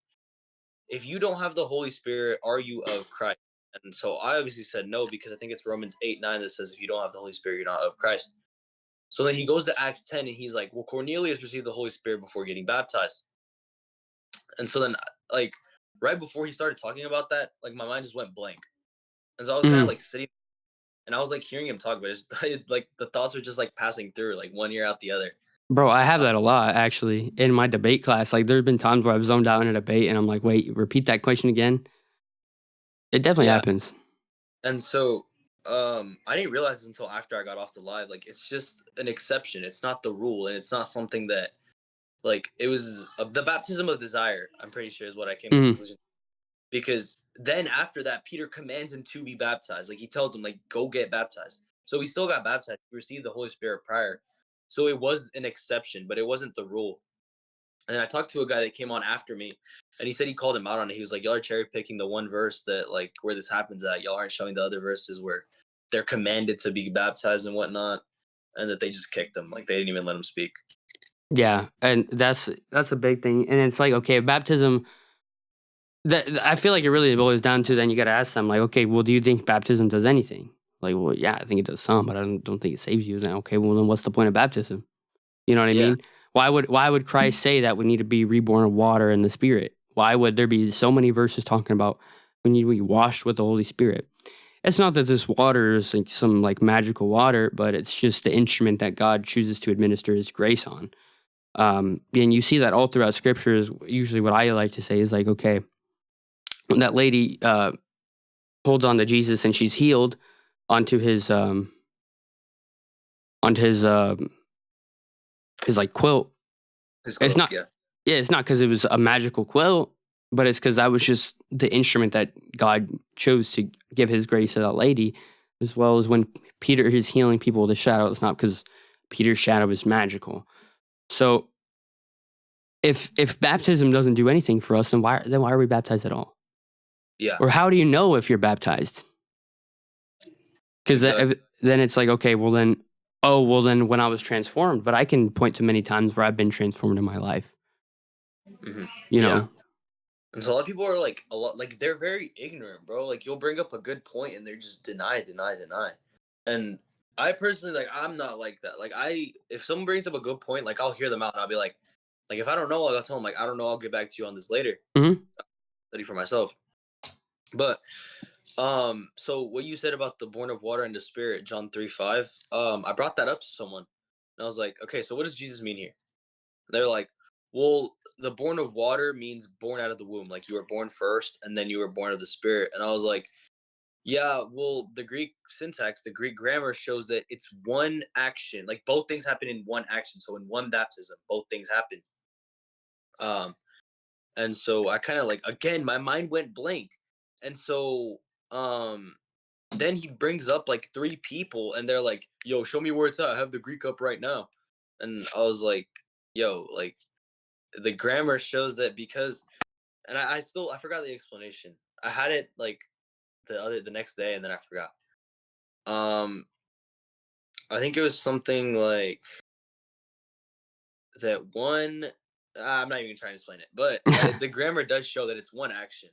if you don't have the Holy Spirit, are you of Christ? And so I obviously said no, because I think it's Romans 8:9 that says if you don't have the Holy Spirit, you're not of Christ. So then he goes to Acts 10 and he's like, well, Cornelius received the Holy Spirit before getting baptized. And so then like right before he started talking about that, like my mind just went blank. And so I was kind of Mhm. like sitting, and I was like hearing him talk, but it's like the thoughts were just like passing through like one ear out the other. Bro, I have Uh, that a lot actually in my debate class. Like, there's been times where I've zoned out in a debate, and I'm like, wait, repeat that question again. It definitely yeah. happens. And so I didn't realize this until after I got off the live. Like it's just an exception. It's not the rule, and it's not something that like it was the baptism of desire. I'm pretty sure is what I came to the Mhm. conclusion, because then after that, Peter commands him to be baptized. Like he tells him like go get baptized. So he still got baptized. He received the Holy Spirit prior. So it was an exception, but it wasn't the rule. And then I talked to a guy that came on after me, and he said he called him out on it. He was like, "Y'all are cherry picking the one verse that like where this happens at. Y'all aren't showing the other verses where they're commanded to be baptized and whatnot, and that they just kicked him. Like they didn't even let him speak." Yeah, and that's a big thing. And it's like, okay, baptism. I feel like it really boils down to, then you got to ask them like, okay, well, do you think baptism does anything? Like, well, yeah, I think it does some, but I don't think it saves you. Then okay, well, then what's the point of baptism? You know what I Yeah. mean? Why would Christ say that we need to be reborn of water and the Spirit? Why would there be so many verses talking about we need to be washed with the Holy Spirit? It's not that this water is like some like magical water, but it's just the instrument that God chooses to administer His grace on. And you see that all throughout Scriptures. Usually, what I like to say is like, okay, when that lady holds on to Jesus and she's healed onto onto his like quilt. His It's cloak, not, yeah. yeah, it's not because it was a magical quilt, but it's because that was just the instrument that God chose to give His grace to that lady, as well as when Peter is healing people with a shadow. It's not because Peter's shadow is magical. So if baptism doesn't do anything for us, then why are we baptized at all? Yeah, Or how do you know if you're baptized? Because exactly. then it's like, okay, well then, oh well then when I was transformed, but I can point to many times where I've been transformed in my life. You Yeah. know, And so a lot of people are like a lot like they're very ignorant, bro. Like you'll bring up a good point and they're just deny. And I personally like I'm not like that. Like if someone brings up a good point, like I'll hear them out and I'll be like if I don't know, I'll tell them like I don't know, I'll get back to you on this later. hmm Study for myself. But so what you said about the born of water and the spirit, John 3:5, I brought that up to someone. And I was like, okay, so what does Jesus mean here? They're like, well, the born of water means born out of the womb. Like you were born first and then you were born of the spirit. And I was like, yeah, well, the Greek syntax, the Greek grammar shows that it's one action. Like both things happen in one action. So in one baptism, both things happen. Um, and so I kind of like, again, my mind went blank. And so um then he brings up like three people and they're like, yo, show me where it's at. I have the Greek up right now. And I was like, yo, like the grammar shows that because and I forgot the explanation. I had it like the next day and then I forgot. Um I think it was something like that one I'm not even trying to explain it, but the grammar does show that it's one action.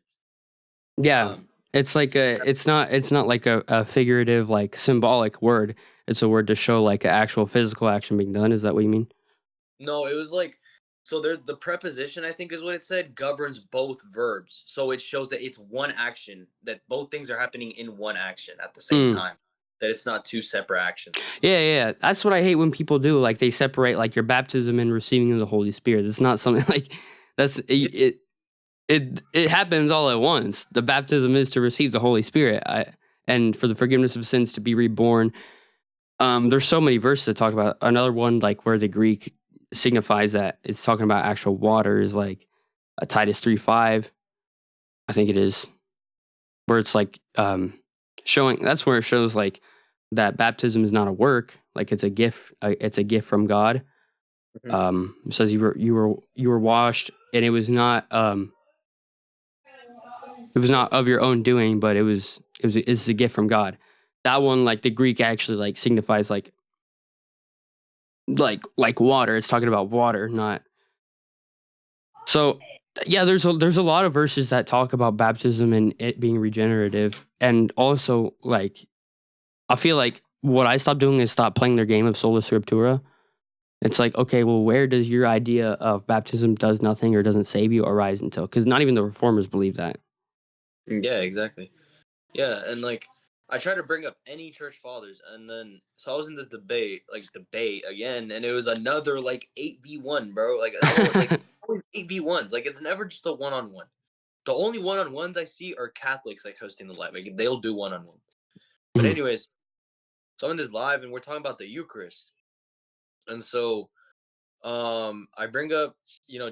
yeah, Um it's like it's not like a figurative like symbolic word. It's a word to show like an actual physical action being done. Is that what you mean? no, it was like so there the preposition I think is what it said governs both verbs. So it shows that it's one action, that both things are happening in one action at the same Mm. time. That it's not two separate actions. Yeah. That's what I hate when people do. Like they separate like your baptism and receiving of the Holy Spirit. It's not something like that's Yeah. it happens all at once. The baptism is to receive the Holy Spirit, and for the forgiveness of sins to be reborn. There's so many verses that talk about another one like where the Greek signifies that it's talking about actual water is like Titus 3:5, I think it is, where it's like showing that's where it shows like that baptism is not a work, like it's a gift from God. Mhm. It says you were washed, and it was not of your own doing, but it's a gift from God. That one, like the Greek, actually like signifies like water. It's talking about water, not so. Yeah, there's a lot of verses that talk about baptism and it being regenerative, and also like I feel like what I stopped doing is stop playing their game of sola scriptura. It's like, okay, well, where does your idea of baptism does nothing or doesn't save you arise until? Because not even the reformers believe that. Yeah, exactly. Yeah, and like I try to bring up any church fathers, and then so I was in this debate again, and it was another like 8v1, bro. Like another one, like always 8v1s. Like it's never just a one-on-one. The only one-on-ones I see are Catholics like hosting the live. Like they'll do one-on-ones. But Mhm. anyways, so I'm in this live and we're talking about the Eucharist. And so I bring up,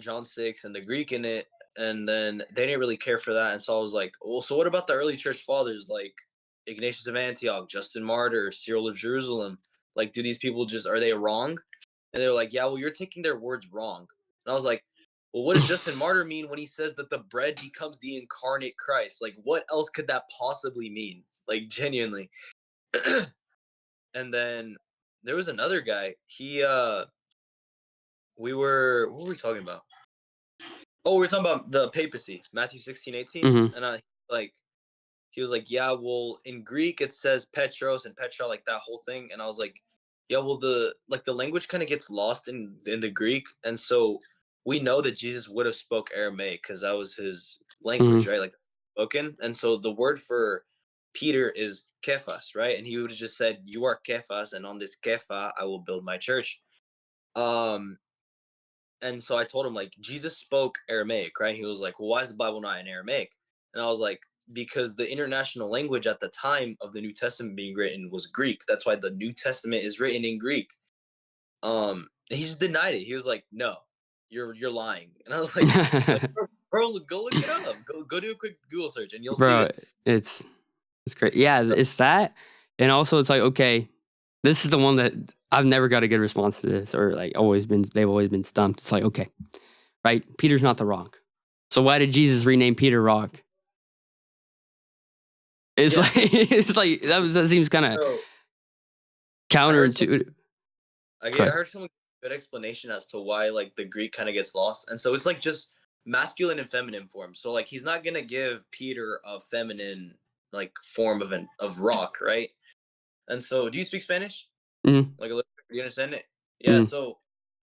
John 6 and the Greek in it, and then they didn't really care for that. And so I was like, well, so what about the early church fathers like Ignatius of Antioch, Justin Martyr, Cyril of Jerusalem? Like, do these people just are they wrong? And they're like, yeah, well, you're taking their words wrong. And I was like, well, what does Justin Martyr mean when he says that the bread becomes the incarnate Christ? Like, what else could that possibly mean? Like, genuinely. And then there was another guy. What were we talking about? Oh, we are talking about the papacy, Matthew 16:18. Mhm. And like, he was like, yeah, well, in Greek it says Petros and Petra, like that whole thing. And I was like, Yeah, well, the language kind of gets lost in the Greek, and so we know that Jesus would have spoke Aramaic because that was his language, Mm-hmm. right? Like spoken, and so the word for Peter is Kephas, right? And he would have just said, "You are Kephas, and on this Kepha I will build my church." Um, and so I told him like Jesus spoke Aramaic, right? He was like, "Well, why is the Bible not in Aramaic?" And I was like, "Because the international language at the time of the New Testament being written was Greek. That's why the New Testament is written in Greek." He just denied it. He was like, "No, you're lying." And I was like, bro, go look it up. Go do a quick Google search, and you'll see Bro, that." it's great. Yeah, So, it's that, and also it's like, okay, this is the one that I've never got a good response to this, or like they've always been stumped. It's like, okay, right? Peter's not the rock, so why did Jesus rename Peter Rock? It's yeah. like it's like that seems kind of So I heard some. counterintuitive. I But heard some good explanation as to why like the Greek kind of gets lost, and so it's like just masculine and feminine form. So like he's not gonna give Peter a feminine like form of rock, right? And so, do you speak Spanish? mm, Like a little bit? Do you understand it? Yeah. mm, So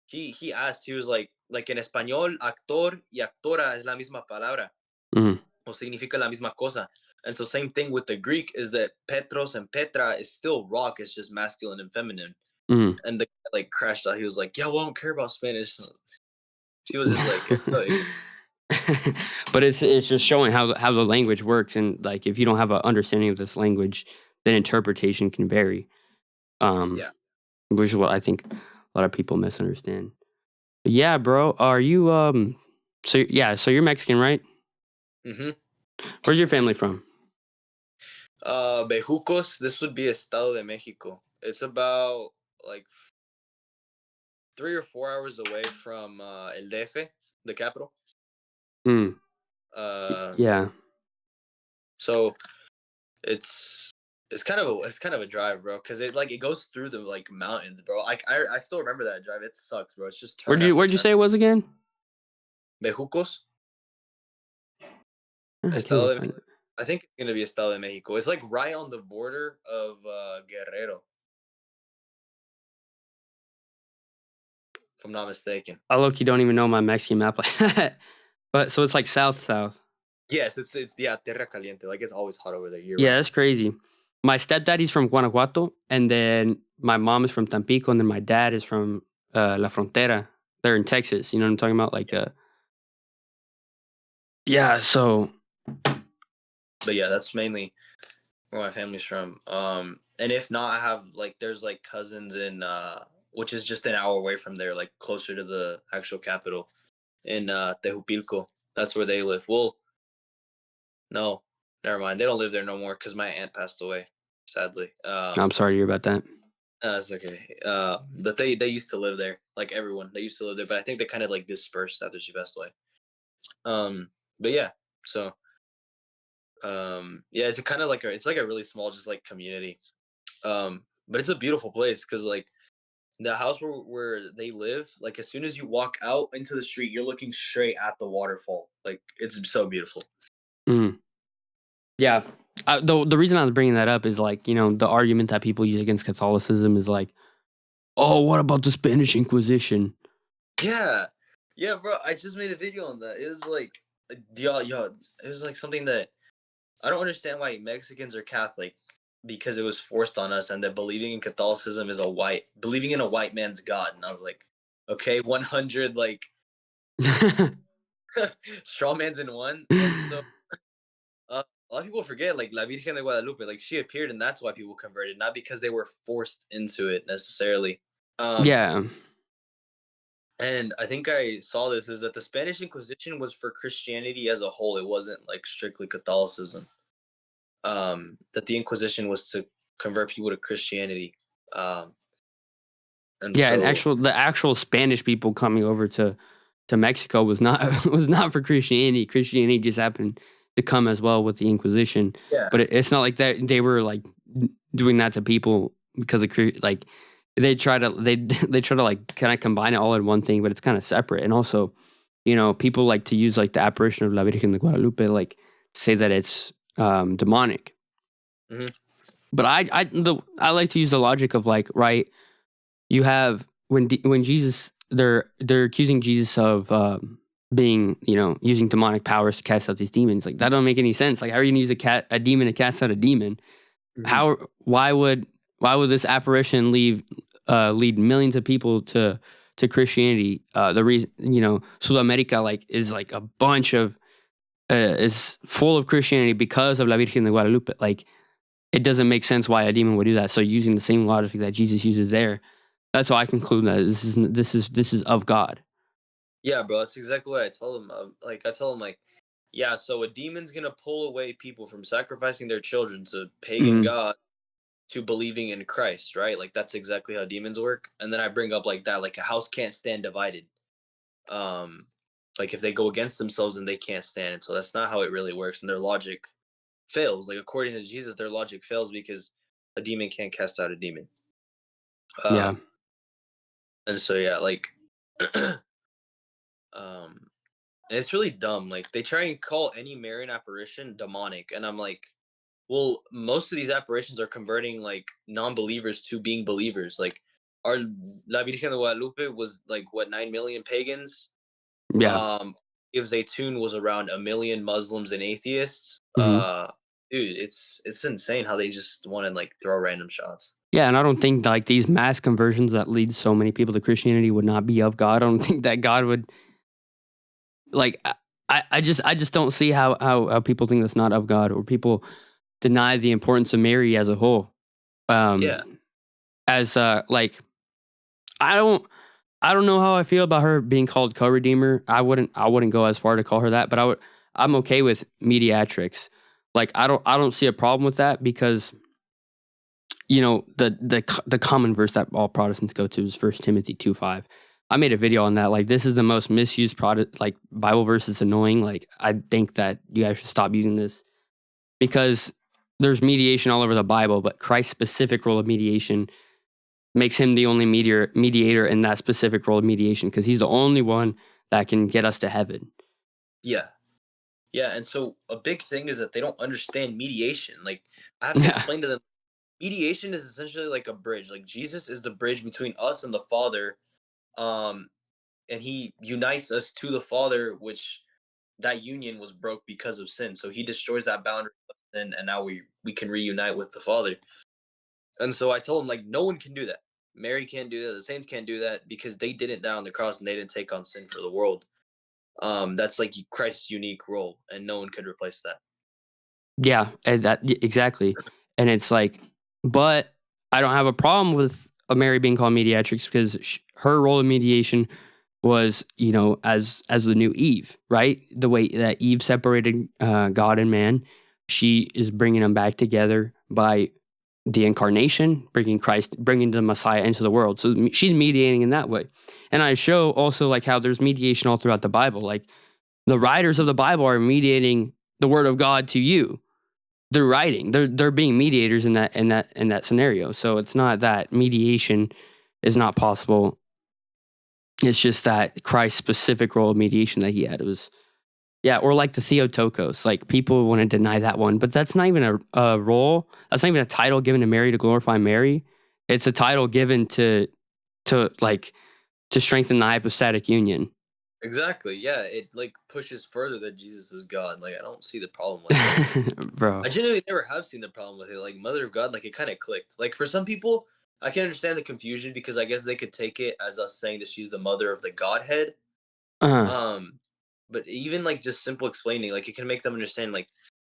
he asked. He was like en español, actor y actora es la misma palabra mm, o significa la misma cosa. And so same thing with the Greek is that Petros and Petra is still rock. It's just masculine and feminine. mm. And the guy like crashed out. He was like, "Yeah, well, I don't care about Spanish." She was just like, "Oh, yeah." But it's just showing how the language works, and like if you don't have an understanding of this language, then interpretation can vary. Um, Yeah. which is what I think a lot of people misunderstand. Yeah, bro. Are you so yeah, so you're Mexican, right? Mm-hmm. Where's your family from? Bejucos. This would be Estado de Mexico. It's about like 3 or 4 hours away from El DF, the capital. Mm, Uh, yeah. so it's it's kind of a drive, bro, because it goes through the like mountains, bro. Like I still remember that drive. It sucks, bro. It's just turn after Where'd you turn. say it was again? Bejucos, I can't even Estado de. find it. I think it's gonna be Estado de Mexico. It's like right on the border of Guerrero, if I'm not mistaken. I look, you don't even know my Mexican map like that. But so it's like south. Yes, it's yeah, Terra Caliente. Like it's always hot over there year Yeah, round. that's crazy. My stepdaddy's from Guanajuato, and then my mom is from Tampico, and then my dad is from La Frontera. They're in Texas. You know what I'm talking about? Like, yeah. So, But yeah, that's mainly where my family's from. And if not, I have like there's like cousins in which is just an hour away from there, like closer to the actual capital in Tejupilco. That's where they live. Well, no, never mind. They don't live there no more because my aunt passed away, sadly. I'm sorry to hear about that. That's okay. But they used to live there, like everyone. They used to live there, but I think they kind of like dispersed after she passed away. But yeah, so yeah, it's a kind of like it's like a really small, just like community. But it's a beautiful place because like the house where they live, like as soon as you walk out into the street, you're looking straight at the waterfall. Like it's so beautiful. Mm. Yeah. The reason I was bringing that up is like, the argument that people use against Catholicism is like, oh, what about the Spanish Inquisition? Yeah, yeah, bro. I just made a video on that. It was like, yo, it was like something that I don't understand why Mexicans are Catholic because it was forced on us, and that believing in Catholicism is believing in a white man's God. And I was like, okay, 100 like straw man's in one, and so a lot of people forget like La Virgen de Guadalupe, like she appeared, and that's why people converted, not because they were forced into it necessarily. Um, Yeah. and I think I saw this is that the Spanish Inquisition was for Christianity as a whole. It wasn't like strictly Catholicism. That the Inquisition was to convert people to Christianity. Um, and Yeah, and so the actual Spanish people coming over to Mexico was not was not for Christianity. Christianity just happened to come as well with the Inquisition, yeah, but it's not like that they were like doing that to people because of like they try to like kind of combine it all in one thing, but it's kind of separate. And also, people like to use like the apparition of La Virgen de Guadalupe, like say that it's demonic. hmm But I like to use the logic of like, right. you have when Jesus they're accusing Jesus of being, using demonic powers to cast out these demons. Like that don't make any sense. Like how are you gonna use a demon to cast out a demon? Mhm. How why would this apparition lead millions of people to Christianity? The reason, South America like is like a bunch of is full of Christianity because of La Virgen de Guadalupe. Like it doesn't make sense why a demon would do that. So using the same logic that Jesus uses there, that's why I conclude that this is of God. Yeah, bro, that's exactly what I tell them. I tell them, like, yeah, so a demon's gonna pull away people from sacrificing their children to pagan Mhm. god to believing in Christ, right? Like that's exactly how demons work. And then I bring up like that, like a house can't stand divided. Um, like if they go against themselves and they can't stand it. So that's not how it really works. And their logic fails. Like according to Jesus, their logic fails because a demon can't cast out a demon. Yeah. Um, and so yeah, like um and it's really dumb. Like they try and call any Marian apparition demonic, and I'm like, well, most of these apparitions are converting like non-believers to being believers. Like our La Virgen de Guadalupe was like what 9 million pagans. Yeah. Um, If Zaytun was around 1 million Muslims and atheists. Mhm. Dude, it's insane how they just want to like throw random shots. Yeah, and I don't think like these mass conversions that lead so many people to Christianity would not be of God. I don't think that God would like. I just don't see how people think that's not of God, or people deny the importance of Mary as a whole. Yeah, As like I don't I don't know how I feel about her being called co-redeemer. I wouldn't go as far to call her that, but I'm okay with mediatrix. Like I don't see a problem with that because the common verse that all Protestants go to is First Timothy 2:5. I made a video on that. Like this is the most misused product like Bible verse. It's annoying. Like I think that you guys should stop using this because there's mediation all over the Bible, but Christ's specific role of mediation makes him the only mediator in that specific role of mediation because he's the only one that can get us to heaven. yeah, yeah. And so a big thing is that they don't understand mediation. Like I have to Yeah. explain to them mediation is essentially like a bridge. Like Jesus is the bridge between us and the Father. Um, and he unites us to the Father, which that union was broke because of sin. So he destroys that boundary of sin, and now we can reunite with the Father. And so I told him like no one can do that. Mary can't do that. The saints can't do that because they didn't die on the cross and they didn't take on sin for the world. That's like Christ's unique role, and no one could replace that. Yeah, and exactly. And it's like, but I don't have a problem with a Mary being called mediatrix because her role in mediation was, as the new Eve, right? The way that Eve separated God and man, she is bringing them back together by the incarnation, bringing the Messiah into the world. So she's mediating in that way. And I show also like how there's mediation all throughout the Bible. Like the writers of the Bible are mediating the word of God to you. They're writing. They're being mediators in that scenario. So it's not that mediation is not possible. It's just that Christ's specific role of mediation that he had was, yeah, or like the Theotokos. Like people want to deny that one, but that's not even a role. That's not even a title given to Mary to glorify Mary. It's a title given to to strengthen the hypostatic union. Exactly. Yeah, it like pushes further that Jesus is God. Like I don't see the problem with it. Bro. I genuinely never have seen the problem with it. Like Mother of God, like it kind of clicked. Like for some people, I can understand the confusion because I guess they could take it as us saying that she's the mother of the Godhead. Uh, Um, but even like just simple explaining, like it can make them understand like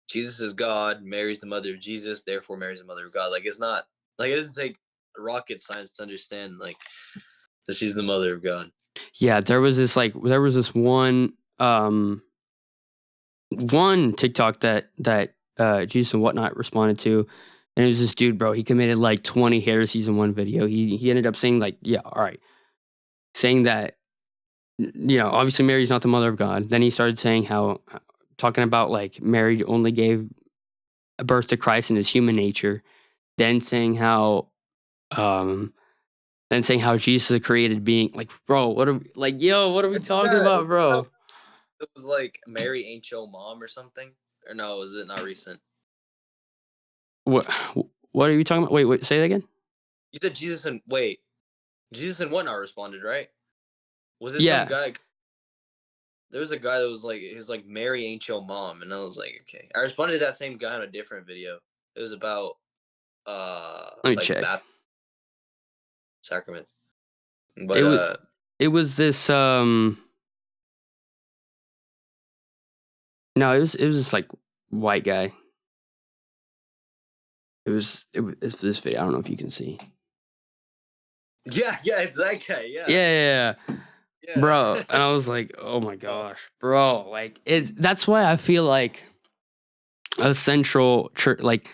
Jesus is God, Mary's the mother of Jesus, therefore Mary's the mother of God. Like it's not like it doesn't take rocket science to understand like that she's the mother of God. yeah, there was this one TikTok that Jesus and whatnot responded to, and it was this dude, bro. He committed like 20 heresies in one video. He ended up saying like, yeah, all right, saying that obviously Mary's not the mother of God. Then he started saying how talking about like Mary only gave birth to Christ in his human nature. Then saying how um Jesus is a created being. Like, bro, what are we talking Yeah, about, bro? it was like Mary ain't your mom or something. Or no, is it not recent? What what are you talking about? Wait, say that again. You said Jesus and wait. Jesus and whatnot responded, right? Was it some Yeah, guy? There was a guy that was like, he was like, Mary ain't your mom, and I was like, okay. I responded to that same guy on a different video. It was about let me like check. baptism sacrament, It but was it was this no, it was this like white guy. It's this video. I don't know if you can see. yeah, yeah, it's that guy, Yeah, yeah, yeah, yeah. yeah. Bro, and I was like, "Oh my gosh, bro!" Like, that's why I feel like a central church, like,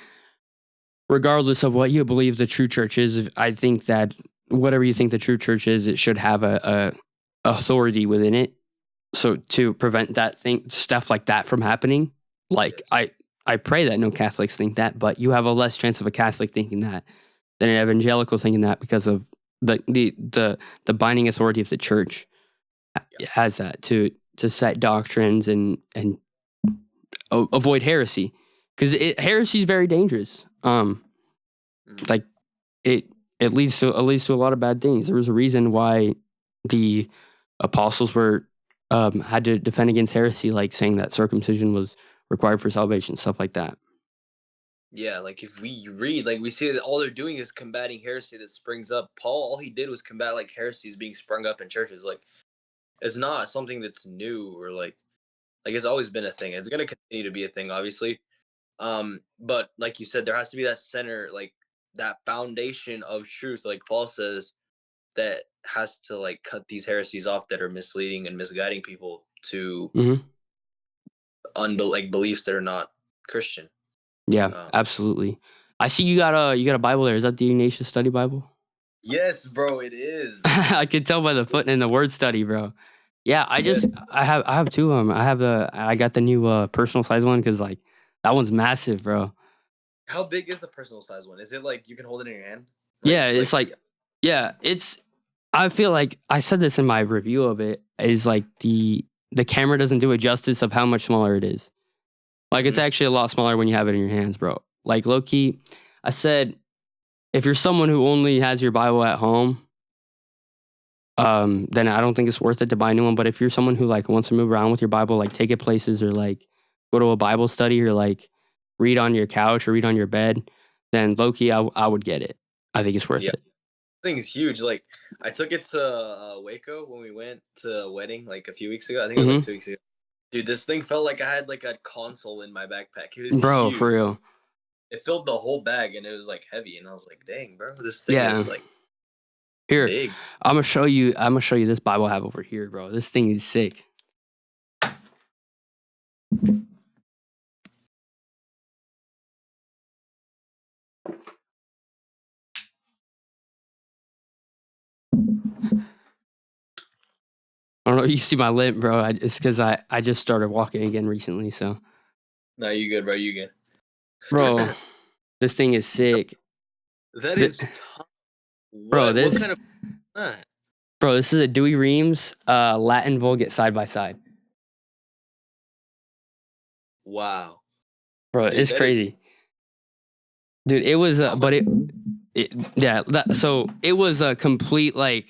regardless of what you believe the true church is, I think that whatever you think the true church is, it should have a authority within it. So to prevent that thing, stuff like that from happening, like Yes. I pray that no Catholics think that, but you have a less chance of a Catholic thinking that than an evangelical thinking that because of the binding authority of the church Yeah. has that to set doctrines and avoid heresy because heresy is very dangerous. Mhm. Like it it leads to a lot of bad things. There was a reason why the apostles were had to defend against heresy, like saying that circumcision was required for salvation, stuff like that. Yeah, like if we read, like we see that all they're doing is combating heresy that springs up. Paul, all he did was combat like heresies being sprung up in churches. Like it's not something that's new or like it's always been a thing. It's gonna continue to be a thing, obviously. But like you said, there has to be that center, like that foundation of truth, like Paul says, that has to like cut these heresies off that are misleading and misguiding people to Hmm. like beliefs that are not Christian. Yeah, Um, absolutely. I see you got a Bible there. Is that the Ignatius Study Bible? yes, bro, it is. I could tell by the foot in the word study, bro. Yeah, Yes. I have two of them. I got the new personal size one because like that one's massive, bro. How big is the personal size one? Is it like you can hold it in your hand? Yeah, it's Like like yeah, it's I feel like I said this in my review of it is like the camera doesn't do it justice of how much smaller it is. Like it's mhm. actually a lot smaller when you have it in your hands, bro. Like low key, I said if you're someone who only has your Bible at home, then I don't think it's worth it to buy a new one. But if you're someone who like wants to move around with your Bible, like take it places or like go to a Bible study or like read on your couch or read on your bed, then low key, I would get it. I think it's worth Yeah, it. thing's huge. Like I took it to Waco when we went to a wedding like a few weeks ago. I think it was like Hmm. 2 weeks ago. Dude, this thing felt like I had like a console in my backpack. It was Bro, huge. for real. It filled the whole bag and it was like heavy. And I was like, dang, bro, this thing Yeah. is like Here, big. I'm gonna show you this Bible I have over here, bro. This thing is sick. I don't know if you see my limp, bro. It's because I just started walking again recently. So, No, you good, bro. You bro, good. this thing is sick. That Th- is tough. bro, What this kind of uh, bro, this is a Dewey Reams Latin Vulgate side by side. wow. Bro, Dude, it's that is crazy, dude. It was, how much but it yeah. So it was a complete like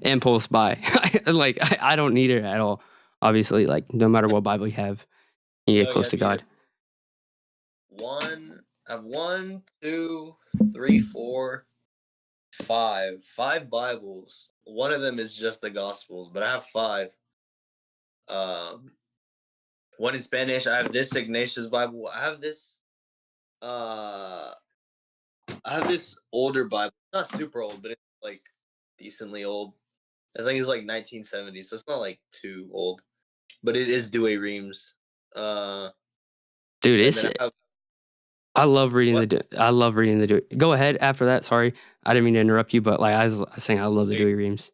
impulse buy. Like I don't need it at all. Obviously, like no matter what Bible you have, you get no, close yeah, to me either. God. I have one, two, three, four, five. Five Bibles. One of them is just the Gospels, but I have five. Um one in Spanish. I have this Ignatius Bible. Uh I have this older Bible. It's not super old, but it's like decently old. I think it's like 1970, so it's not like too old. But it is Douay Reams. Uh Dude, and it's then I have I love reading what? I love reading the Dewey. Go ahead after that. Sorry, I didn't mean to interrupt you, but like I was saying, I love the Dewey Reams.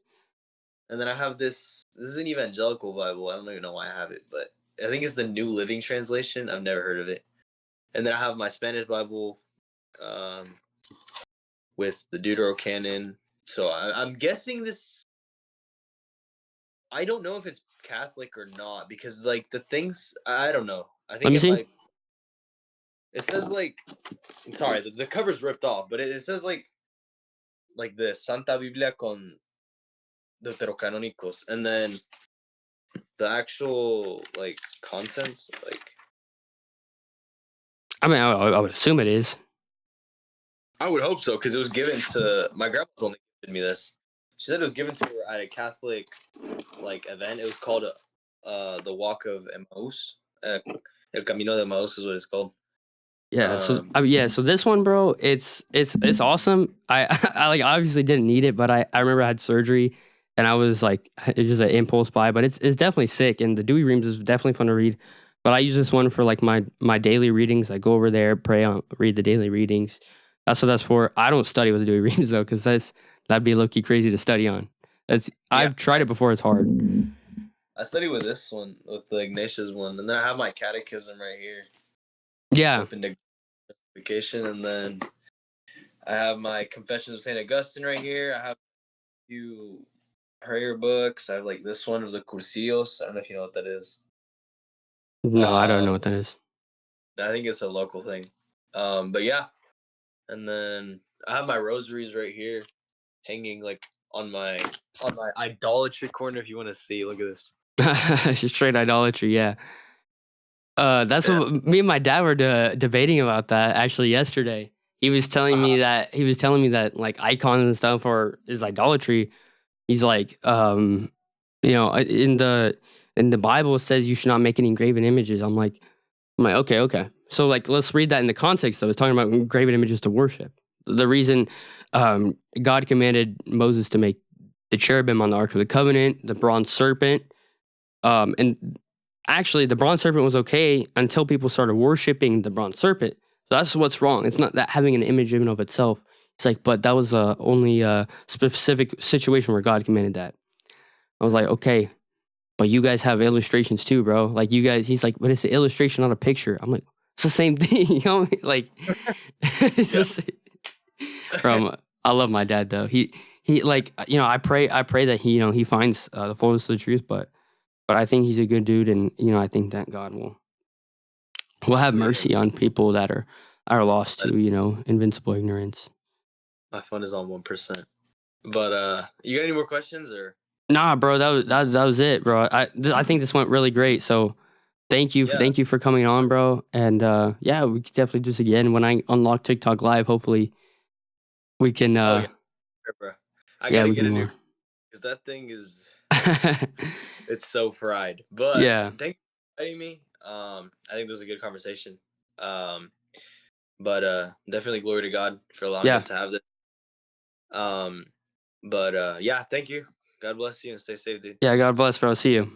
And then I have this is an evangelical Bible. I don't even know why I have it, but I think it's the New Living Translation. I've never heard of it. And then I have my Spanish Bible um, with the Deuterocanon. So I'm guessing this. I don't know if it's Catholic or not because like the things I don't know. I Let think me it see. might. It says like sorry, the cover's ripped off, but it says like like this, Santa Biblia con Deuterocanónicos, and then the actual like contents, like I mean, I would assume it is. I would hope so because it was given to my grandma's only given me this. She said it was given to her at a Catholic like event. It was called the Walk of Emmaus. El Camino de Emmaus is what it's called. Yeah, so Um, yeah, so this one, bro, it's awesome. I like obviously didn't need it, but I remember I had surgery, and I was like, it's just an impulse buy, but it's definitely sick, and the Dewey Reams is definitely fun to read. But I use this one for like my daily readings. I go over there, pray on, read the daily readings. That's what that's for. I don't study with the Dewey Reams though, because that'd be low key crazy to study on. That's yeah, I've tried it before. It's hard. I study with this one, with the Ignatius one, and then I have my catechism right here. It's Yeah, open to vacation, and then I have my Confessions of Saint Augustine right here. I have a few prayer books. I have like this one of the Cursillos. I don't know if you know what that is. no, I don't know what that is. I think it's a local thing. But yeah, and then I have my rosaries right here, hanging like on my idolatry corner. If you want to see, look at this. It's just straight idolatry. Yeah. That's Yeah. what me and my dad were debating about that actually yesterday. He was telling me that like icons and stuff are is idolatry. He's like, you know, in the Bible it says you should not make any graven images. I'm like, okay, okay. So like, let's read that in the context though. It's talking about graven images to worship. The reason God commanded Moses to make the cherubim on the Ark of the Covenant, the bronze serpent, and actually, the bronze serpent was okay until people started worshiping the bronze serpent. So that's what's wrong. It's not that having an image in and of itself. It's like, but that was only a specific situation where God commanded that. I was like, okay, but you guys have illustrations too, bro. Like you guys, he's like, but it's an illustration, not a picture. I'm like, it's the same thing, you know? Like, it's Yeah. just, bro. I love my dad though. He like, you know, I pray that he, you know, he finds the fullness of the truth, but I think he's a good dude, and you know I think that God will have Yeah. mercy on people that are lost to you know invincible ignorance. My phone is on 1%. But you got any more questions or? Nah, bro, that was it, bro. I think this went really great. So Yeah. thank you for coming on, bro. And yeah, we could definitely do this again when I unlock TikTok Live. Hopefully, we can Oh yeah, sure, bro. I yeah gotta we get can a new more. because that thing is it's so fried. But Yeah, thank you for inviting me. I think this was a good conversation. Um, but definitely glory to God for allowing yeah, us to have this. Um, but yeah, thank you. God bless you and stay safe, dude. yeah. God bless, bro. See you.